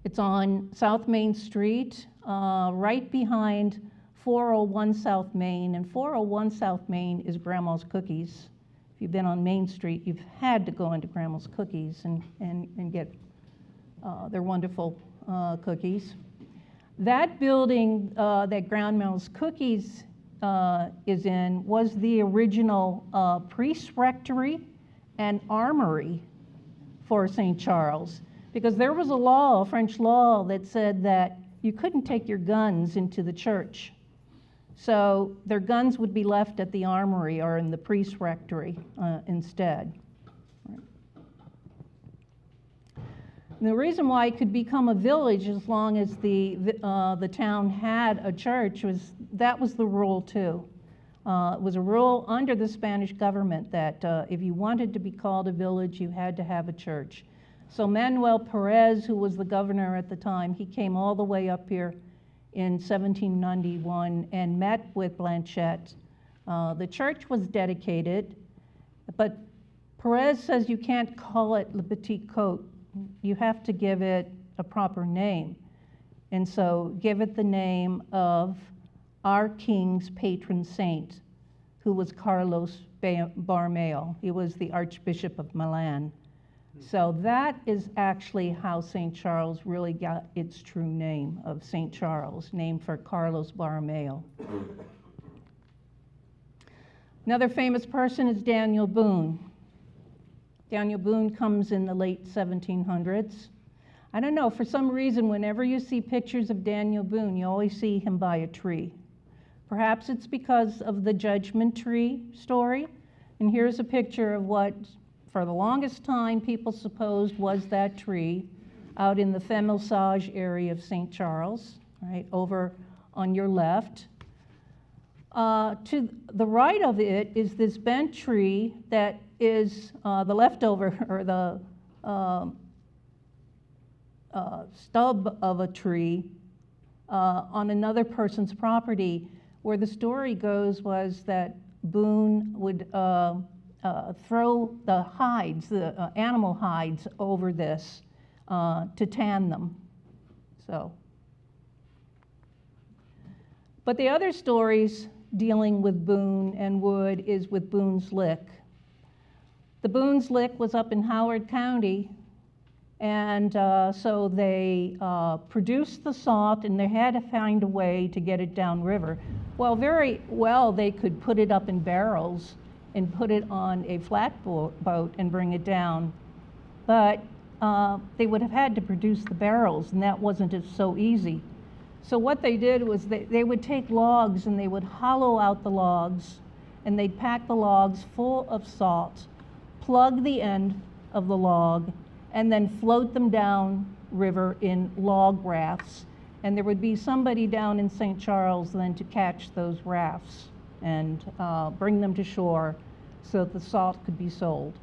It's on South Main Street, right behind 401 South Main, and 401 South Main is Grandma's Cookies. If you've been on Main Street, you've had to go into Grandma's Cookies and get their wonderful cookies. That building that Grandma's Cookies is in was the original priest's rectory and armory for St. Charles, because there was a law, a French law, that said that you couldn't take your guns into the church. So their guns would be left at the armory or in the priest's rectory instead. And the reason why it could become a village as long as the town had a church was that was the rule too. It was a rule under the Spanish government that if you wanted to be called a village, you had to have a church. So Manuel Perez, who was the governor at the time, he came all the way up here in 1791 and met with Blanchette. The church was dedicated, but Perez says you can't call it Le Petit Côte. You have to give it a proper name. And so give it the name of our king's patron saint, who was Carlos Borromeo. He was the Archbishop of Milan. So that is actually how St. Charles really got its true name of St. Charles, named for Carlos Borromeo. Another famous person is Daniel Boone. Daniel Boone comes in the late 1700s. I don't know, for some reason, whenever you see pictures of Daniel Boone, you always see him by a tree. Perhaps it's because of the Judgment Tree story. And here's a picture of what, for the longest time, people supposed was that tree out in the Femelsage area of St. Charles, right, over on your left. To the right of it is this bent tree that is the leftover, or the stub of a tree on another person's property, where the story goes was that Boone would throw the hides, the animal hides, over this to tan them. So, but the other stories dealing with Boone and Wood is with Boone's Lick. The Boone's Lick was up in Howard County, and so they produced the salt, and they had to find a way to get it downriver. Well, very well, they could put it up in barrels and put it on a boat and bring it down. But they would have had to produce the barrels, and that wasn't so easy. So what they did was they would take logs and they would hollow out the logs, and they'd pack the logs full of salt, plug the end of the log, and then float them down river in log rafts. And there would be somebody down in St. Charles then to catch those rafts and bring them to shore so that the salt could be sold.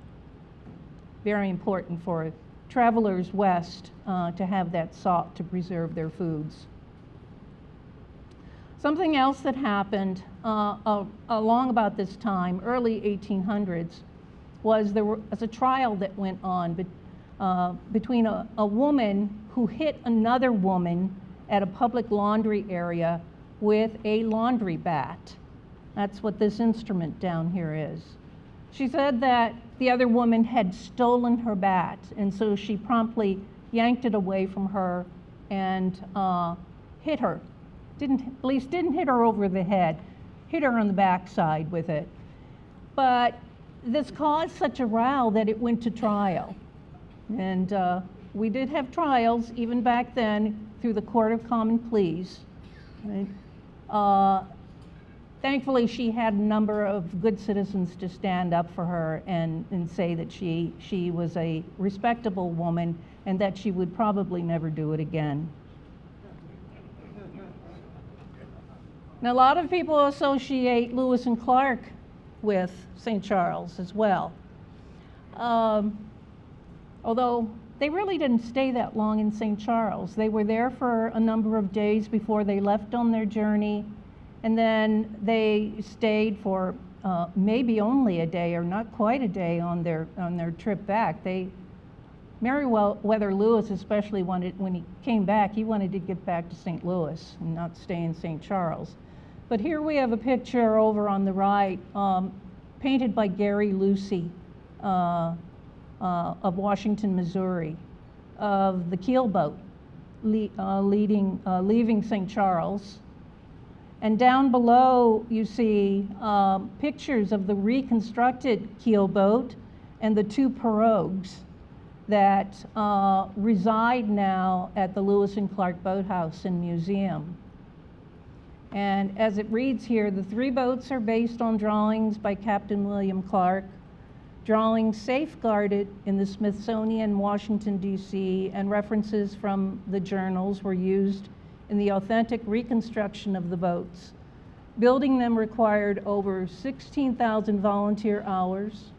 Very important for travelers west to have that salt to preserve their foods. Something else that happened along about this time, early 1800s, was there was a trial that went on between a woman who hit another woman at a public laundry area with a laundry bat. That's what this instrument down here is. She said that the other woman had stolen her bat, and so she promptly yanked it away from her and hit her. At least didn't hit her over the head, hit her on the backside with it. But this caused such a row that it went to trial. And we did have trials even back then through the Court of Common Pleas. Right? Thankfully, she had a number of good citizens to stand up for her and say that she was a respectable woman and that she would probably never do it again. Now, a lot of people associate Lewis and Clark with St. Charles as well. Although they really didn't stay that long in St. Charles. They were there for a number of days before they left on their journey, and then they stayed for maybe only a day or not quite a day on their trip back. Meriwether Lewis especially wanted, when he came back, he wanted to get back to St. Louis and not stay in St. Charles. But here we have a picture over on the right, painted by Gary Lucy of Washington, Missouri, of the keelboat leaving St. Charles. And down below you see pictures of the reconstructed keelboat and the two pirogues that reside now at the Lewis and Clark Boathouse and Museum. And as it reads here, the three boats are based on drawings by Captain William Clark, drawings safeguarded in the Smithsonian, Washington, D.C., and references from the journals were used in the authentic reconstruction of the boats. Building them required over 16,000 volunteer hours.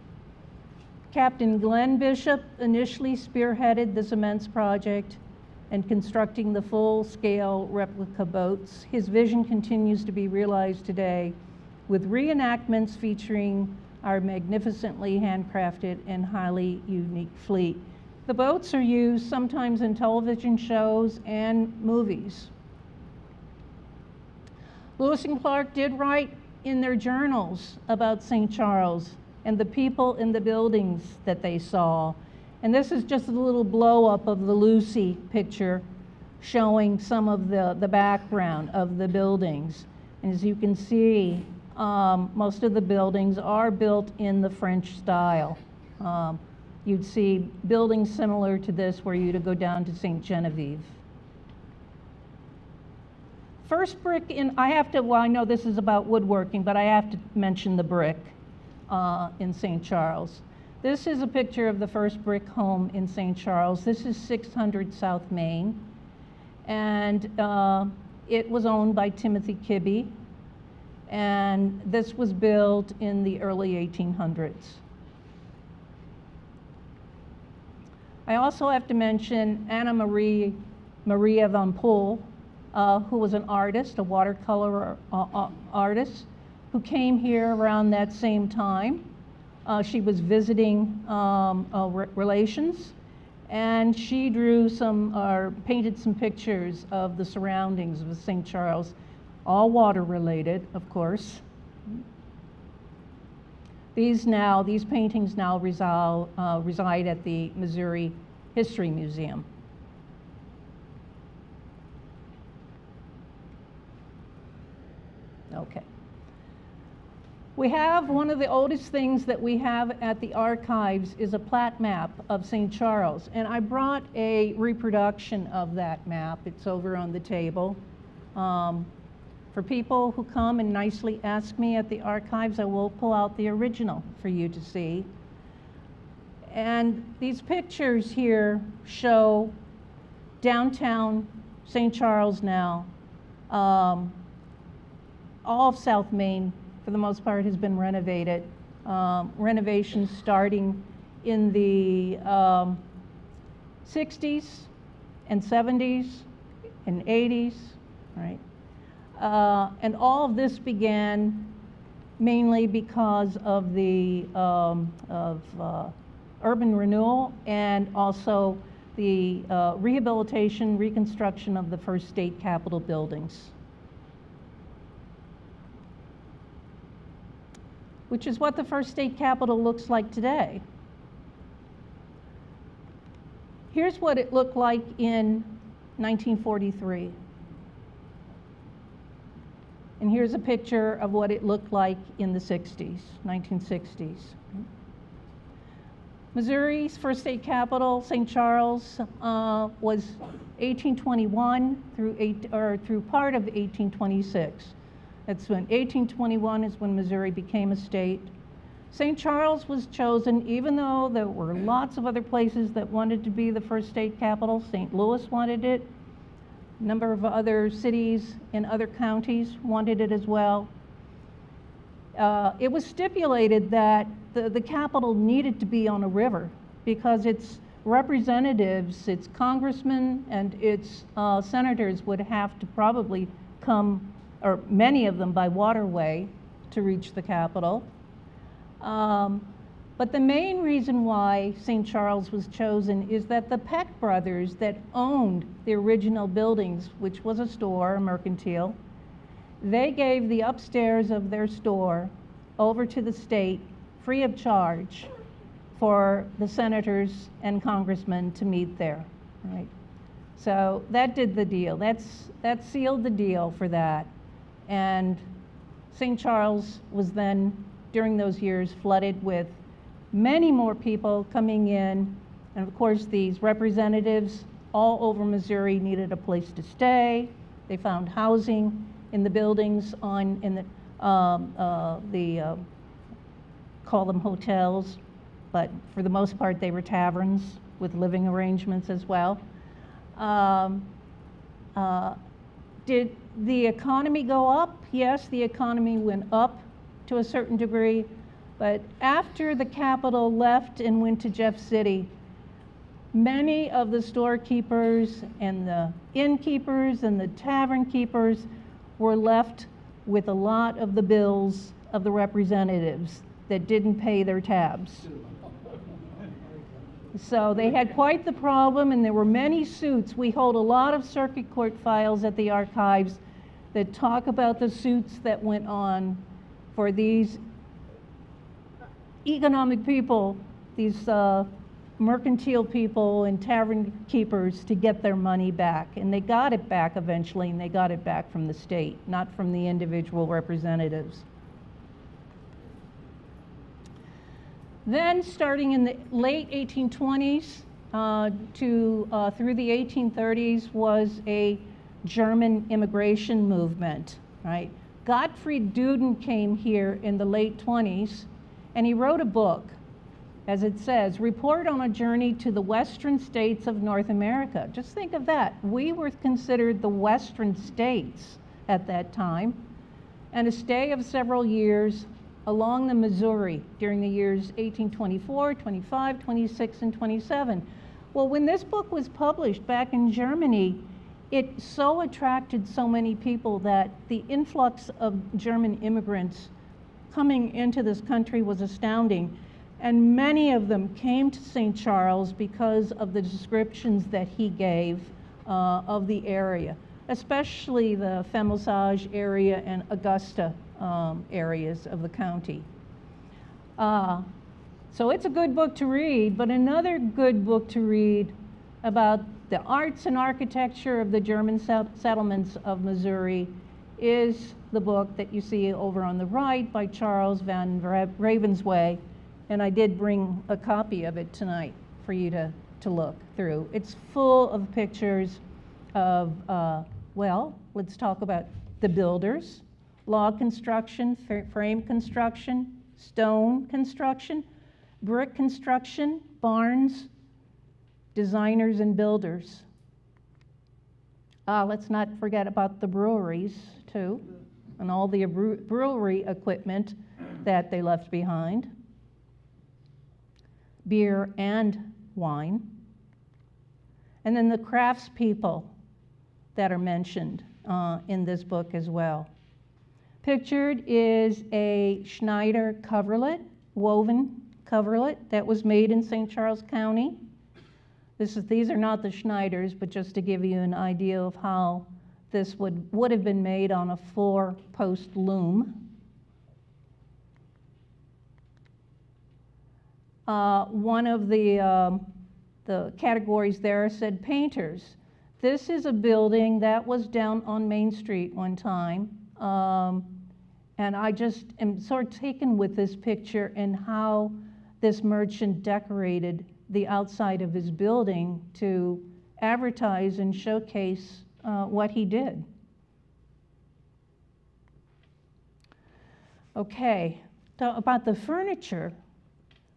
Captain Glenn Bishop initially spearheaded this immense project and constructing the full-scale replica boats. His vision continues to be realized today with reenactments featuring our magnificently handcrafted and highly unique fleet. The boats are used sometimes in television shows and movies. Lewis and Clark did write in their journals about St. Charles and the people in the buildings that they saw. And this is just a little blow-up of the Lucy picture showing some of the background of the buildings. And as you can see, most of the buildings are built in the French style. You'd see buildings similar to this were you to go down to St. Genevieve. First brick well, I know this is about woodworking, but I have to mention the brick in St. Charles. This is a picture of the first brick home in St. Charles. This is 600 South Main, and it was owned by Timothy Kibbe, and this was built in the early 1800s. I also have to mention Anna Maria van Poel, who was an artist, a watercolor artist, who came here around that same time. She was visiting relations, and she drew painted some pictures of the surroundings of St. Charles, all water related, of course. These paintings now reside at the Missouri History Museum. Okay. We have one of the oldest things that we have at the archives is a plat map of St. Charles, and I brought a reproduction of that map. It's over on the table. For people who come and nicely ask me at the archives, I will pull out the original for you to see. And these pictures here show downtown St. Charles now. All of South Main, for the most part, has been renovated. Renovations starting in the 60s and 70s and 80s, right? And all of this began mainly because of the urban renewal and also the rehabilitation, reconstruction of the first state capitol buildings, which is what the first state capitol looks like today. Here's what it looked like in 1943. And here's a picture of what it looked like in the 60s, 1960s. Missouri's first state capital, St. Charles, was 1821 through part of 1826. That's when 1821 is when Missouri became a state. St. Charles was chosen, even though there were lots of other places that wanted to be the first state capital. St. Louis wanted it. A number of other cities in other counties wanted it as well. It was stipulated that the capital needed to be on a river because its representatives, its congressmen, and its senators would have to probably come, or many of them by waterway, to reach the capital. But the main reason why St. Charles was chosen is that the Peck brothers that owned the original buildings, which was a store, a mercantile, they gave the upstairs of their store over to the state free of charge for the senators and congressmen to meet there, right? So that did the deal. That sealed the deal for that. And St. Charles was then, during those years, flooded with many more people coming in. And of course, these representatives all over Missouri needed a place to stay. They found housing in the buildings call them hotels, but for the most part they were taverns with living arrangements as well. Did the economy go up? Yes, the economy went up to a certain degree, but after the capital left and went to Jeff City, many of the storekeepers and the innkeepers and the tavern keepers were left with a lot of the bills of the representatives that didn't pay their tabs. So they had quite the problem, and there were many suits. We hold a lot of circuit court files at the archives that talk about the suits that went on for these economic people, these mercantile people and tavern keepers, to get their money back. And they got it back eventually, and they got it back from the state, not from the individual representatives. Then, starting in the late 1820s through the 1830s, was a German immigration movement, right? Gottfried Duden came here in the late 20s, and he wrote a book, as it says, Report on a Journey to the Western States of North America. Just think of that. We were considered the Western states at that time, and a stay of several years along the Missouri during the years 1824, 25, 26, and 27. Well, when this book was published back in Germany, it so attracted so many people that the influx of German immigrants coming into this country was astounding. And many of them came to St. Charles because of the descriptions that he gave of the area, especially the Femosage area and Augusta areas of the county. So it's a good book to read, but another good book to read about the arts and architecture of the German settlements of Missouri is the book that you see over on the right by Charles Van Ravensway, and I did bring a copy of it tonight for you to look through. It's full of pictures of, well, let's talk about the builders, log construction, frame construction, stone construction, brick construction, barns, designers and builders. Let's not forget about the breweries too, and all the brewery equipment that they left behind, beer and wine, and then the craftspeople that are mentioned in this book as well. Pictured is a Schneider coverlet, woven coverlet that was made in St. Charles County. These are not the Schneiders, but just to give you an idea of how this would have been made on a 4-post loom. One of the categories there said painters. This is a building that was down on Main Street one time. And I just am sort of taken with this picture and how this merchant decorated the outside of his building to advertise and showcase what he did. Okay, so about the furniture,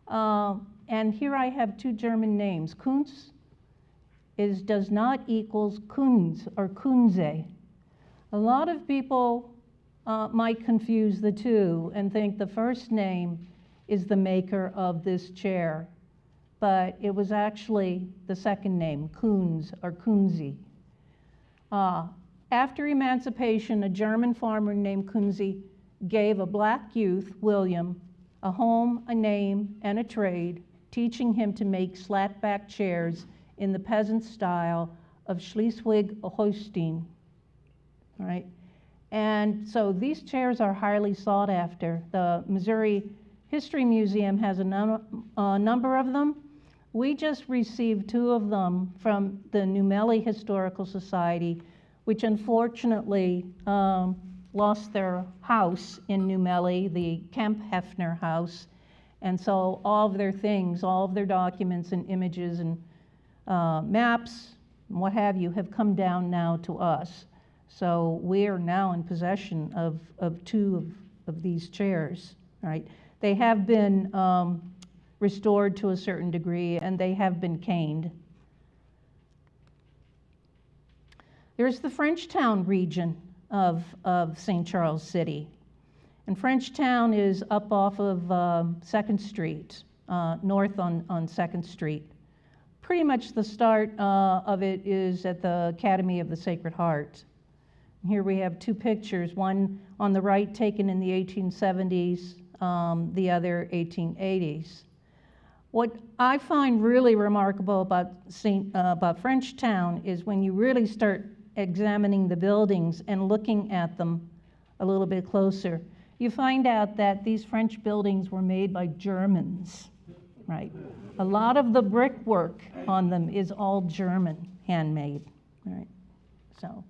and here I have two German names. Kunz does not equals Kunz or Kunze. A lot of people might confuse the two and think the first name is the maker of this chair, but it was actually the second name, Kunz or Kunze. After emancipation, a German farmer named Kunze gave a black youth, William, a home, a name, and a trade, teaching him to make slat-back chairs in the peasant style of Schleswig-Holstein. All right. And so these chairs are highly sought after. The Missouri History Museum has a number of them. We just received 2 of them from the Numeli Historical Society, which unfortunately lost their house in Numeli, the Kemp Hefner house. And so all of their things, all of their documents and images and maps, and what have you, have come down now to us. So we are now in possession of 2 of these chairs, right? They have been restored to a certain degree, and they have been caned. There's the Frenchtown region of St. Charles City. And Frenchtown is up off of 2nd Street, north on 2nd Street. Pretty much the start of it is at the Academy of the Sacred Heart. Here we have 2 pictures, one on the right taken in the 1870s, the other 1880s. What I find really remarkable about Frenchtown is when you really start examining the buildings and looking at them a little bit closer, you find out that these French buildings were made by Germans, right? A lot of the brickwork on them is all German, handmade, right? So,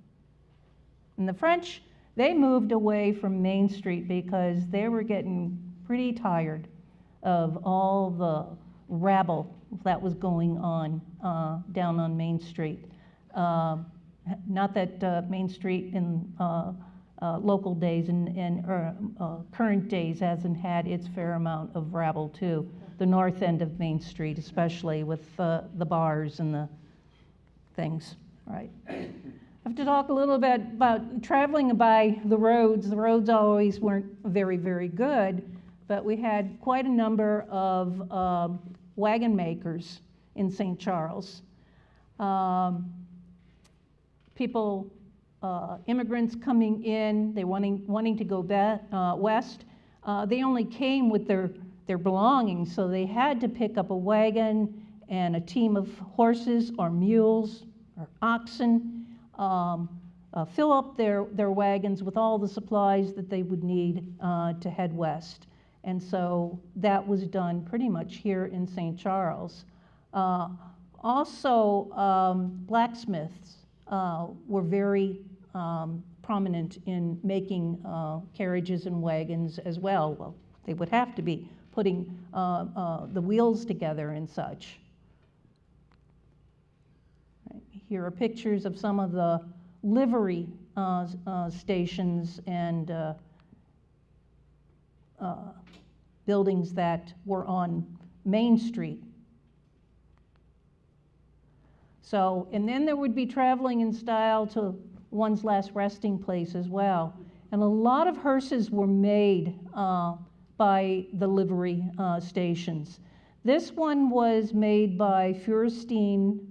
and the French, they moved away from Main Street because they were getting pretty tired of all the rabble that was going on down on Main Street. Not that Main Street in local days and current days hasn't had its fair amount of rabble too. The north end of Main Street, especially with the bars and the things, right? I have to talk a little bit about traveling by the roads. The roads always weren't very, very good, but we had quite a number of wagon makers in St. Charles. People, immigrants coming in, they wanting to go west. They only came with their belongings, so they had to pick up a wagon and a team of horses or mules or oxen, fill up their wagons with all the supplies that they would need to head west. And so that was done pretty much here in St. Charles. Also, blacksmiths were very prominent in making carriages and wagons as well. Well, they would have to be putting the wheels together and such. Right. Here are pictures of some of the livery stations and buildings that were on Main Street. So, and then there would be traveling in style to one's last resting place as well. And a lot of hearses were made by the livery stations. This one was made by Feuerstein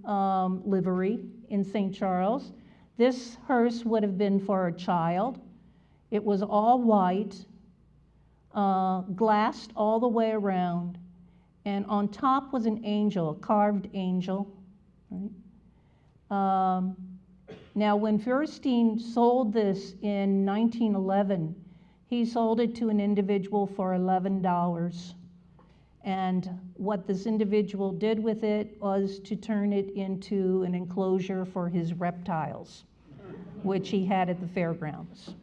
Livery in St. Charles. This hearse would have been for a child. It was all white, glassed all the way around, and on top was an angel, a carved angel. Right? Now, when Feuerstein sold this in 1911, he sold it to an individual for $11. And what this individual did with it was to turn it into an enclosure for his reptiles, which he had at the fairgrounds.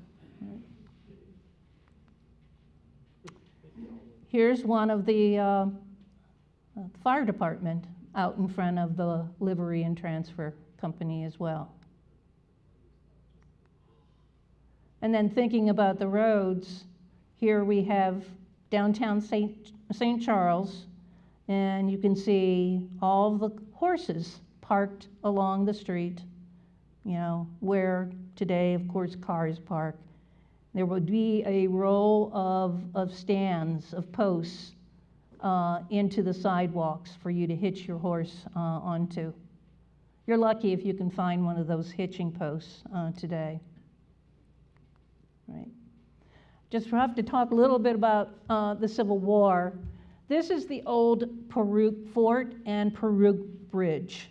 Here's one of the fire department out in front of the livery and transfer company as well. And then thinking about the roads, here we have downtown St. Charles, and you can see all the horses parked along the street, you know, where today, of course, cars park. There would be a row of stands, of posts, into the sidewalks for you to hitch your horse onto. You're lucky if you can find one of those hitching posts today. Right. Just have to talk a little bit about the Civil War. This is the old Peru Fort and Peru Bridge.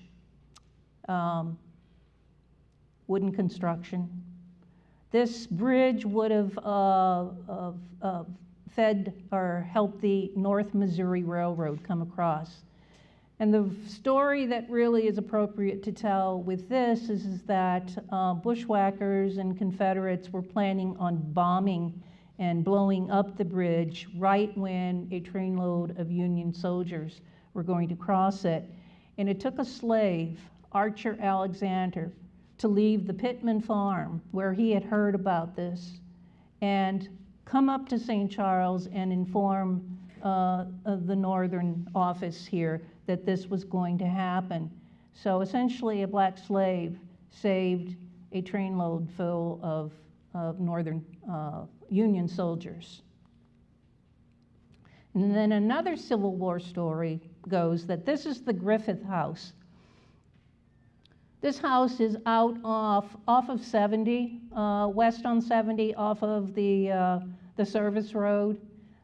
Wooden construction. This bridge would have fed or helped the North Missouri Railroad come across. And the story that really is appropriate to tell with this is that bushwhackers and Confederates were planning on bombing and blowing up the bridge right when a trainload of Union soldiers were going to cross it. And it took a slave, Archer Alexander, to leave the Pittman farm where he had heard about this and come up to St. Charles and inform the northern office here that this was going to happen. So essentially a black slave saved a trainload full of northern Union soldiers. And then another Civil War story goes that this is the Griffith House. This house is out off of 70, west on 70, off of the service road.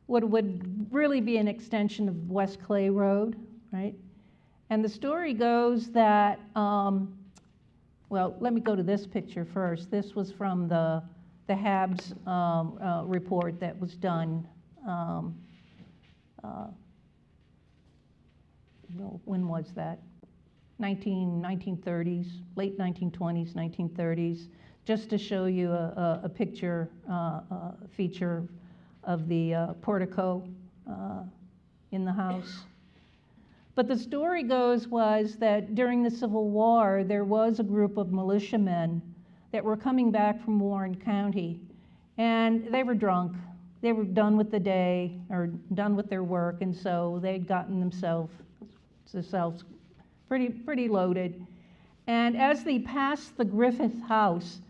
Would really be an extension of West Clay Road, right? And the story goes that, well, let me go to this picture first. This was from the Habs report that was done. When was that? 1930s, late 1920s, 1930s, just to show you a picture, feature of the portico in the house. But the story was that during the Civil War, there was a group of militiamen that were coming back from Warren County, and they were drunk. They were done with the day, or done with their work, and so they'd gotten themselves pretty loaded. And as they passed the Griffith house,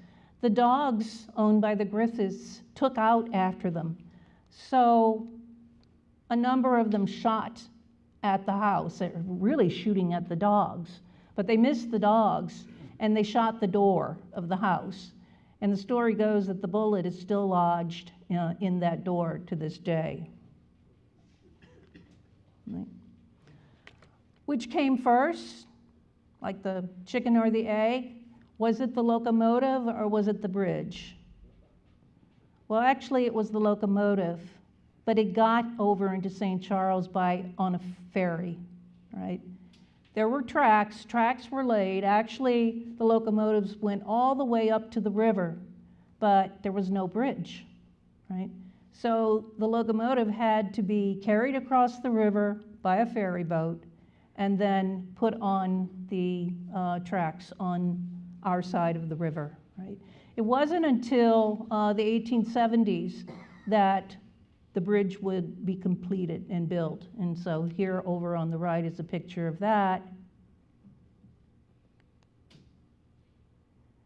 the dogs owned by the Griffiths took out after them. So a number of them shot at the house. They were really shooting at the dogs, but they missed the dogs and they shot the door of the house. And the story goes that the bullet is still lodged in that door to this day. Right. Which came first, like the chicken or the egg? Was it the locomotive or was it the bridge? Well, actually it was the locomotive, but it got over into St. Charles on a ferry, right? There were tracks were laid. Actually, the locomotives went all the way up to the river, but there was no bridge, right? So the locomotive had to be carried across the river by a ferry boat and then put on the tracks on our side of the river, right? It wasn't until the 1870s that the bridge would be completed and built. And so here over on the right is a picture of that.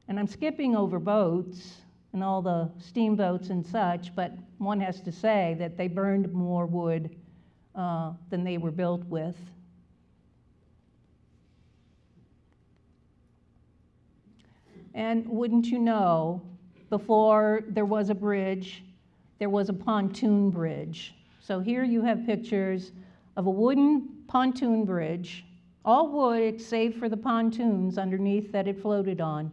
And I'm skipping over boats and all the steamboats and such, but one has to say that they burned more wood than they were built with. And wouldn't you know, before there was a bridge, there was a pontoon bridge. So here you have pictures of a wooden pontoon bridge, all wood save for the pontoons underneath that it floated on,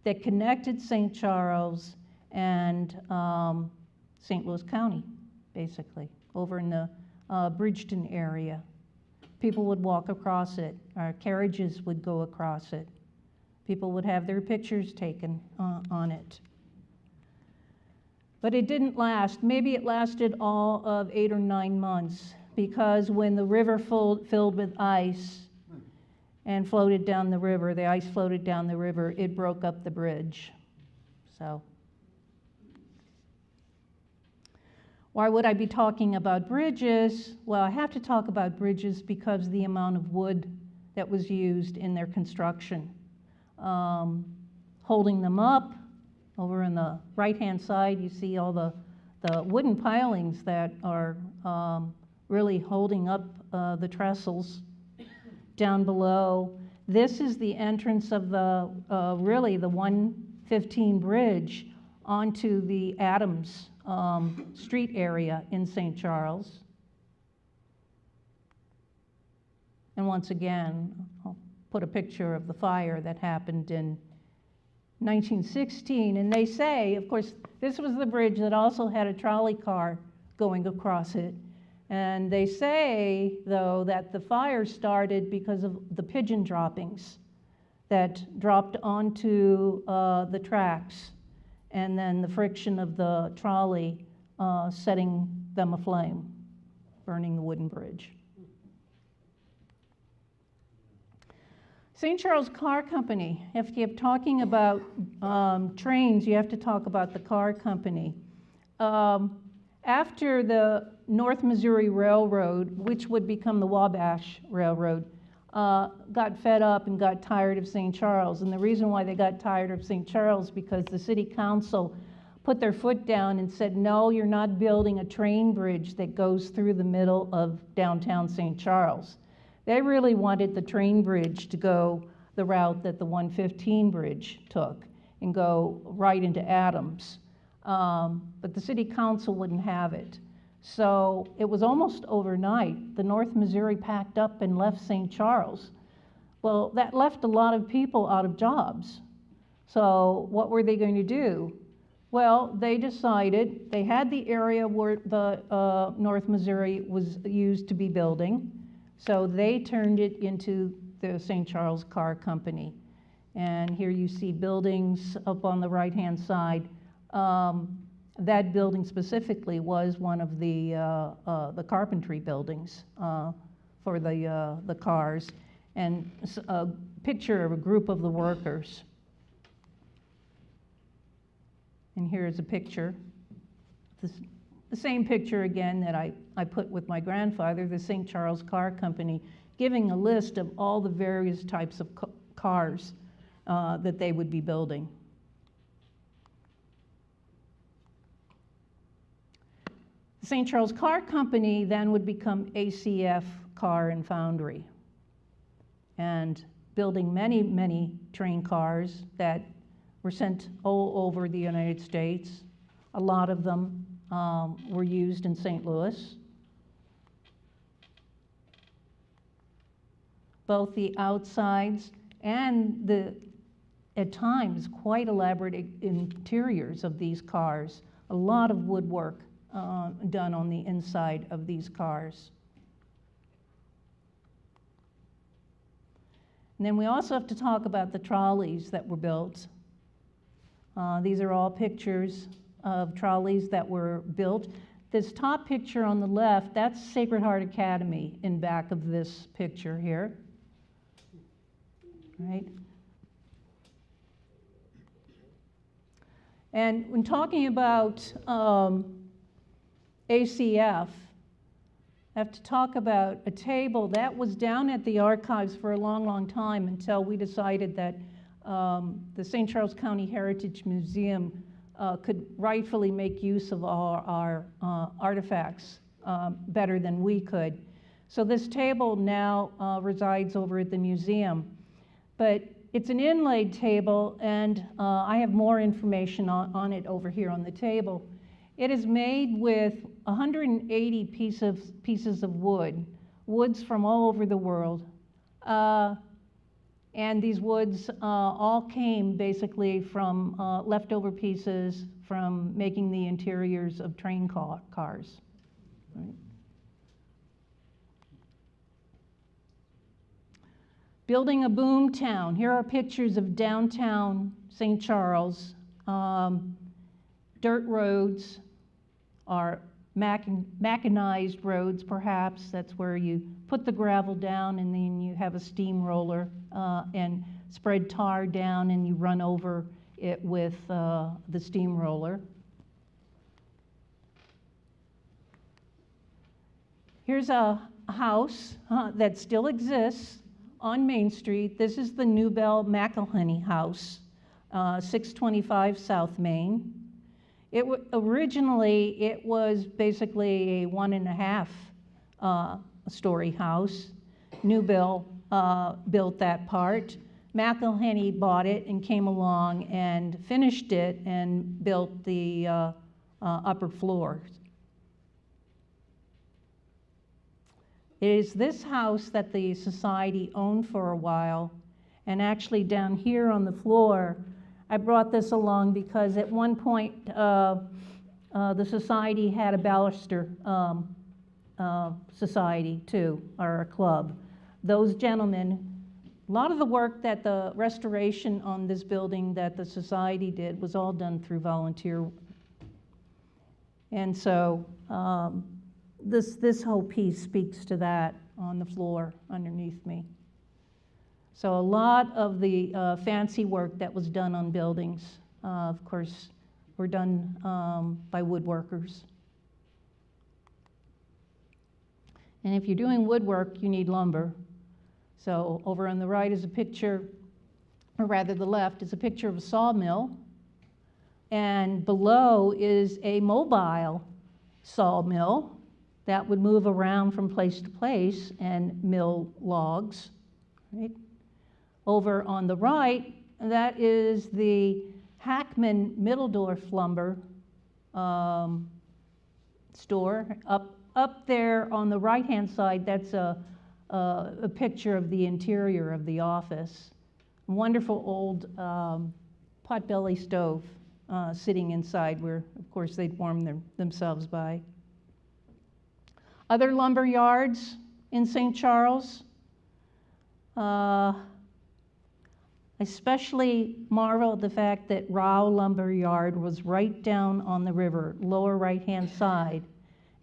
that connected St. Charles and St. Louis County, basically, over in the Bridgeton area. People would walk across it, or carriages would go across it. People would have their pictures taken on it. But it didn't last. Maybe it lasted all of 8 or 9 months, because when the river filled with ice and floated down the river, the ice floated down the river, it broke up the bridge. So why would I be talking about bridges? Well, I have to talk about bridges because of the amount of wood that was used in their construction. Holding them up, over on the right-hand side, you see all the wooden pilings that are really holding up the trestles. Down below, this is the entrance of the, really the 115 bridge onto the Adams Street area in St. Charles. And once again, I'll put a picture of the fire that happened in 1916, and they say, of course, this was the bridge that also had a trolley car going across it. And they say, though, that the fire started because of the pigeon droppings that dropped onto the tracks, and then the friction of the trolley setting them aflame, burning the wooden bridge. St. Charles Car Company. If you're talking about trains, you have to talk about the car company. After the North Missouri Railroad, which would become the Wabash Railroad, got fed up and got tired of St. Charles. And the reason why they got tired of St. Charles, because the city council put their foot down and said, no, you're not building a train bridge that goes through the middle of downtown St. Charles. They really wanted the train bridge to go the route that the 115 bridge took and go right into Adams. But the city council wouldn't have it. So it was almost overnight. The North Missouri packed up and left St. Charles. Well, that left a lot of people out of jobs. So what were they going to do? Well, they decided, they had the area where the North Missouri was used to be building. So they turned it into the St. Charles Car Company. And here you see buildings up on the right-hand side. That building specifically was one of the carpentry buildings for the cars. And a picture of a group of the workers. And here's a picture. The same picture again that I put with my grandfather, the St. Charles Car Company, giving a list of all the various types of cars that they would be building. The St. Charles Car Company then would become ACF Car and Foundry, and building many, many train cars that were sent all over the United States. A lot of them were used in St. Louis. Both the outsides and the, at times, quite elaborate interiors of these cars. A lot of woodwork done on the inside of these cars. And then we also have to talk about the trolleys that were built. These are all pictures of trolleys that were built. This top picture on the left, that's Sacred Heart Academy in back of this picture here. Right? And when talking about ACF, I have to talk about a table that was down at the archives for a long, long time until we decided that the St. Charles County Heritage Museum could rightfully make use of our artifacts better than we could. So this table now resides over at the museum. But it's an inlaid table, and I have more information on it over here on the table. It is made with 180 pieces of wood, woods from all over the world. And these woods all came basically from leftover pieces from making the interiors of train cars. Right? Building a boom town. Here are pictures of downtown St. Charles. Dirt roads are mechanized roads, perhaps. That's where you put the gravel down and then you have a steamroller and spread tar down and you run over it with the steamroller. Here's a house that still exists on Main Street. This is the Newbell McElhenney House, 625 South Main. Originally, it was basically a 1.5 story house. Newbell built that part. McElhenney bought it and came along and finished it and built the upper floors. It is this house that the society owned for a while, and actually down here on the floor, I brought this along because at one point the society had a baluster society too, or a club. Those gentlemen, a lot of the work that the restoration on this building that the society did was all done through volunteer. And so this whole piece speaks to that on the floor underneath me. So a lot of the fancy work that was done on buildings, of course, were done by woodworkers. And if you're doing woodwork, you need lumber. So over on the right is a picture, or rather the left, is a picture of a sawmill. And below is a mobile sawmill that would move around from place to place and mill logs. Right? Over on the right, that is the Hackman Middledorf lumber store. Up there on the right-hand side, that's a picture of the interior of the office. Wonderful old potbelly stove sitting inside where, of course, they'd warm themselves by. Other lumber yards in St. Charles. I especially marvel at the fact that Rao Lumber Yard was right down on the river, lower right-hand side.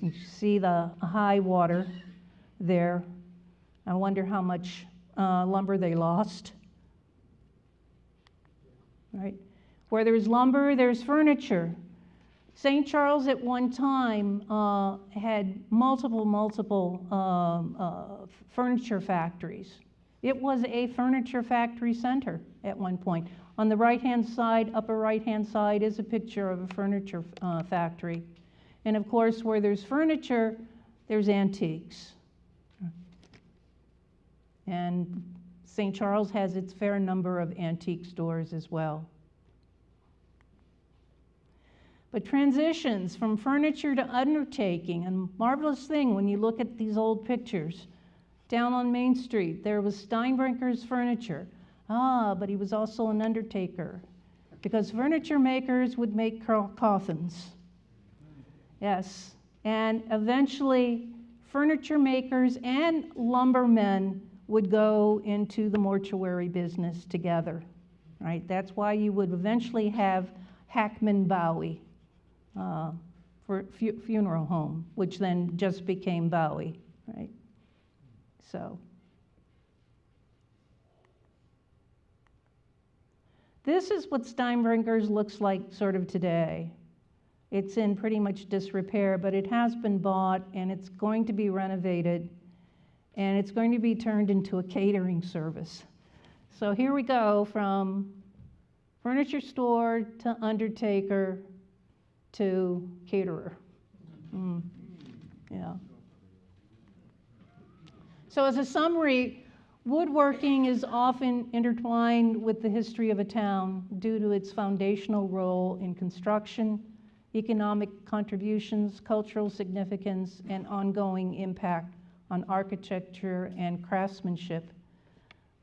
You see the high water there. I wonder how much lumber they lost. Right? Where there's lumber, there's furniture. St. Charles at one time had multiple furniture factories. It was a furniture factory center at one point. On the right-hand side, upper right-hand side, is a picture of a furniture factory. And of course, where there's furniture, there's antiques. And St. Charles has its fair number of antique stores as well. But transitions from furniture to undertaking, a marvelous thing when you look at these old pictures. Down on Main Street, there was Steinbrinker's Furniture. But he was also an undertaker, because furniture makers would make coffins. Yes, and eventually furniture makers and lumbermen would go into the mortuary business together. right? That's why you would eventually have Hackman Bowie for funeral home, which then just became Bowie, right? So. This is what Steinbrenner's looks like sort of today. It's in pretty much disrepair, but it has been bought and it's going to be renovated and it's going to be turned into a catering service. So here we go from furniture store to undertaker to caterer. Yeah. So as a summary, woodworking is often intertwined with the history of a town due to its foundational role in construction, economic contributions, cultural significance, and ongoing impact on architecture and craftsmanship.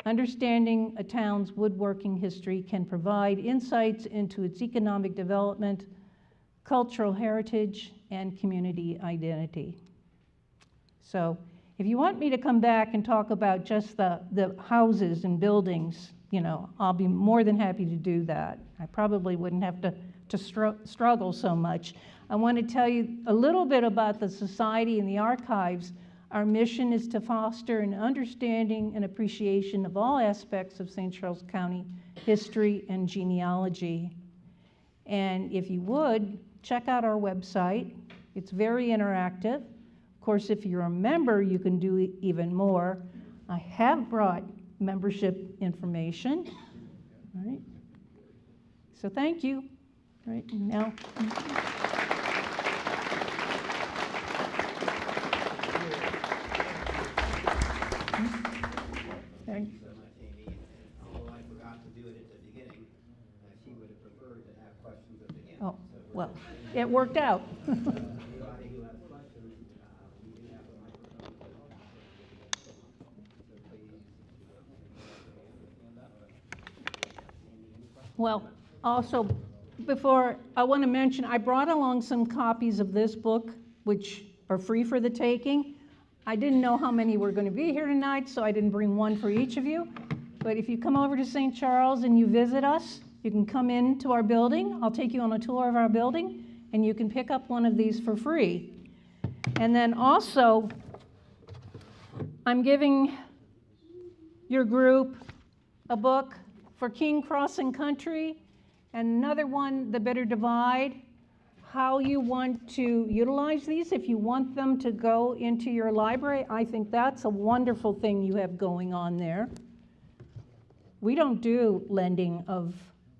Understanding a town's woodworking history can provide insights into its economic development, cultural heritage, and community identity. So, if you want me to come back and talk about just the houses and buildings, you know, I'll be more than happy to do that. I probably wouldn't have to struggle so much. I want to tell you a little bit about the Society and the Archives. Our mission is to foster an understanding and appreciation of all aspects of St. Charles County history and genealogy. And if you would, check out our website. It's very interactive. Of course, if you're a member, you can do even more. I have brought membership information. All right. So thank you. All right, now. Thank you. Although I forgot to do it at the beginning, she would have preferred to have questions at the end. Oh, well, it worked out. Anybody who has questions, we do have a microphone. So please. Well, also, before, I want to mention, I brought along some copies of this book, which are free for the taking. I didn't know how many were going to be here tonight, so I didn't bring one for each of you. But if you come over to St. Charles and you visit us, you can come into our building. I'll take you on a tour of our building, and you can pick up one of these for free. And then also, I'm giving your group a book for King Crossing Country, and another one, The Bitter Divide, how you want to utilize these. If you want them to go into your library, I think that's a wonderful thing you have going on there. We don't do lending of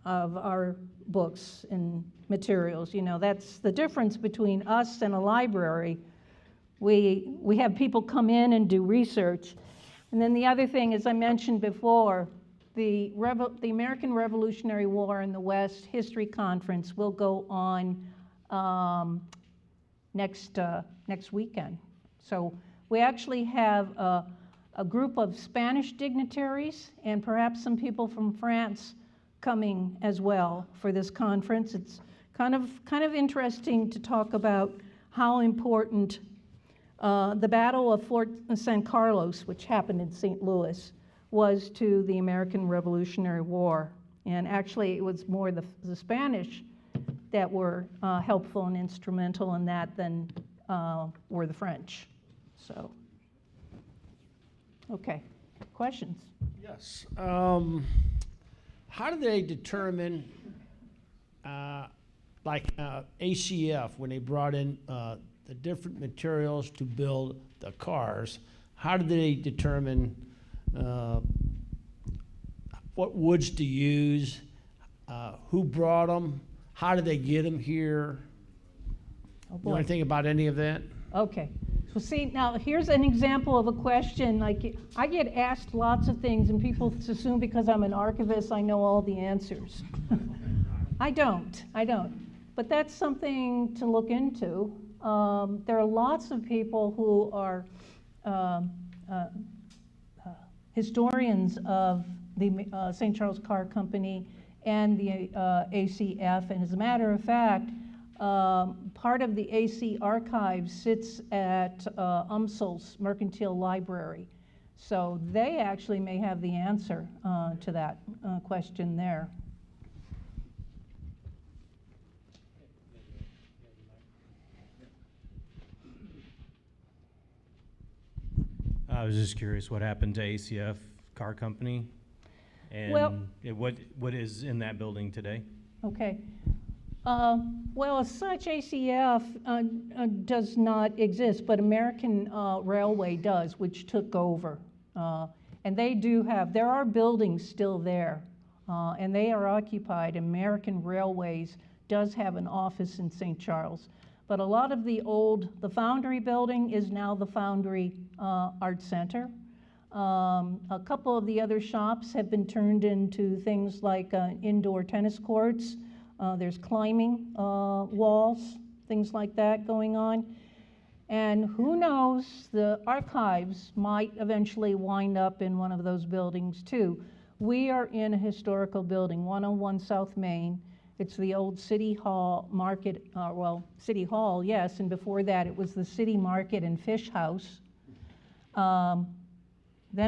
our books and materials. You know, that's the difference between us and a library. We have people come in and do research. And then the other thing, as I mentioned before, the American Revolutionary War in the West History Conference will go on next weekend. So we actually have a group of Spanish dignitaries and perhaps some people from France coming as well for this conference. It's kind of interesting to talk about how important the Battle of Fort San Carlos, which happened in St. Louis, was to the American Revolutionary War. And actually, it was more the Spanish that were helpful and instrumental in that than were the French. So, okay, questions? Yes. How do they determine, ACF, when they brought in the different materials to build the cars, how do they determine what woods to use, who brought them, how did they get them here? Oh, you know anything about any of that? Okay. So see, now here's an example of a question. Like, I get asked lots of things and people assume because I'm an archivist I know all the answers. I don't. But that's something to look into. There are lots of people who are historians of the St. Charles Car Company and the ACF, and as a matter of fact, part of the AC archive sits at UMSL's Mercantile Library. So they actually may have the answer to that question there. I was just curious what happened to ACF Car Company, and Well- what is in that building today? Okay. Well, as such, ACF does not exist, but American Railway does, which took over. And they do have, there are buildings still there, and they are occupied. American Railways does have an office in St. Charles. But a lot of the Foundry building is now the Foundry Art Center. A couple of the other shops have been turned into things like indoor tennis courts. There's climbing walls, things like that going on. And who knows, the archives might eventually wind up in one of those buildings too. We are in a historical building, 101 South Main. It's the old City Hall Market, City Hall, yes, and before that it was the City Market and Fish House. Then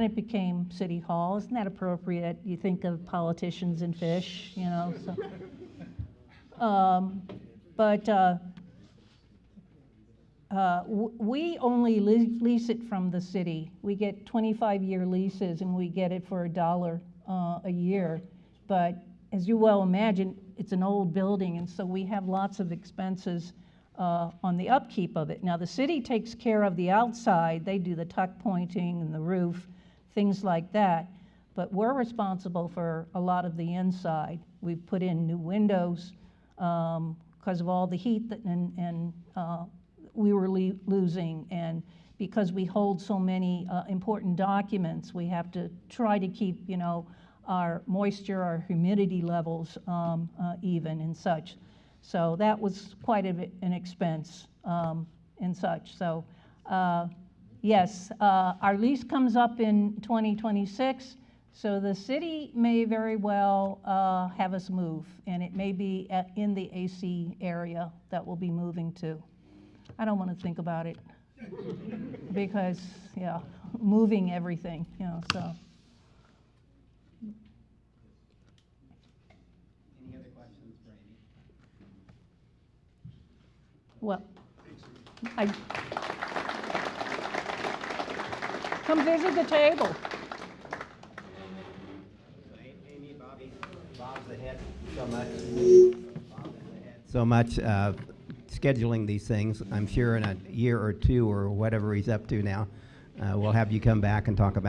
it became City Hall. Isn't that appropriate? You think of politicians and fish, you know. So. We only lease it from the city. We get 25-year leases, and we get it for $1 a year. But as you well imagine, it's an old building, and so we have lots of expenses on the upkeep of it. Now, the city takes care of the outside. They do the tuck pointing and the roof, things like that. But we're responsible for a lot of the inside. We've put in new windows because of all the heat that, and we were losing. And because we hold so many important documents, we have to try to keep, you know, our moisture, our humidity levels even and such. So that was quite an expense and such. So yes, our lease comes up in 2026. So the city may very well have us move, and it may be in the AC area that we'll be moving to. I don't want to think about it because, yeah, moving everything, you know, so. Any other questions for Amy? Well, come visit the table. Amy, Bobby, Bob's ahead so much scheduling these things. I'm sure in a year or two or whatever he's up to now, we'll have you come back and talk about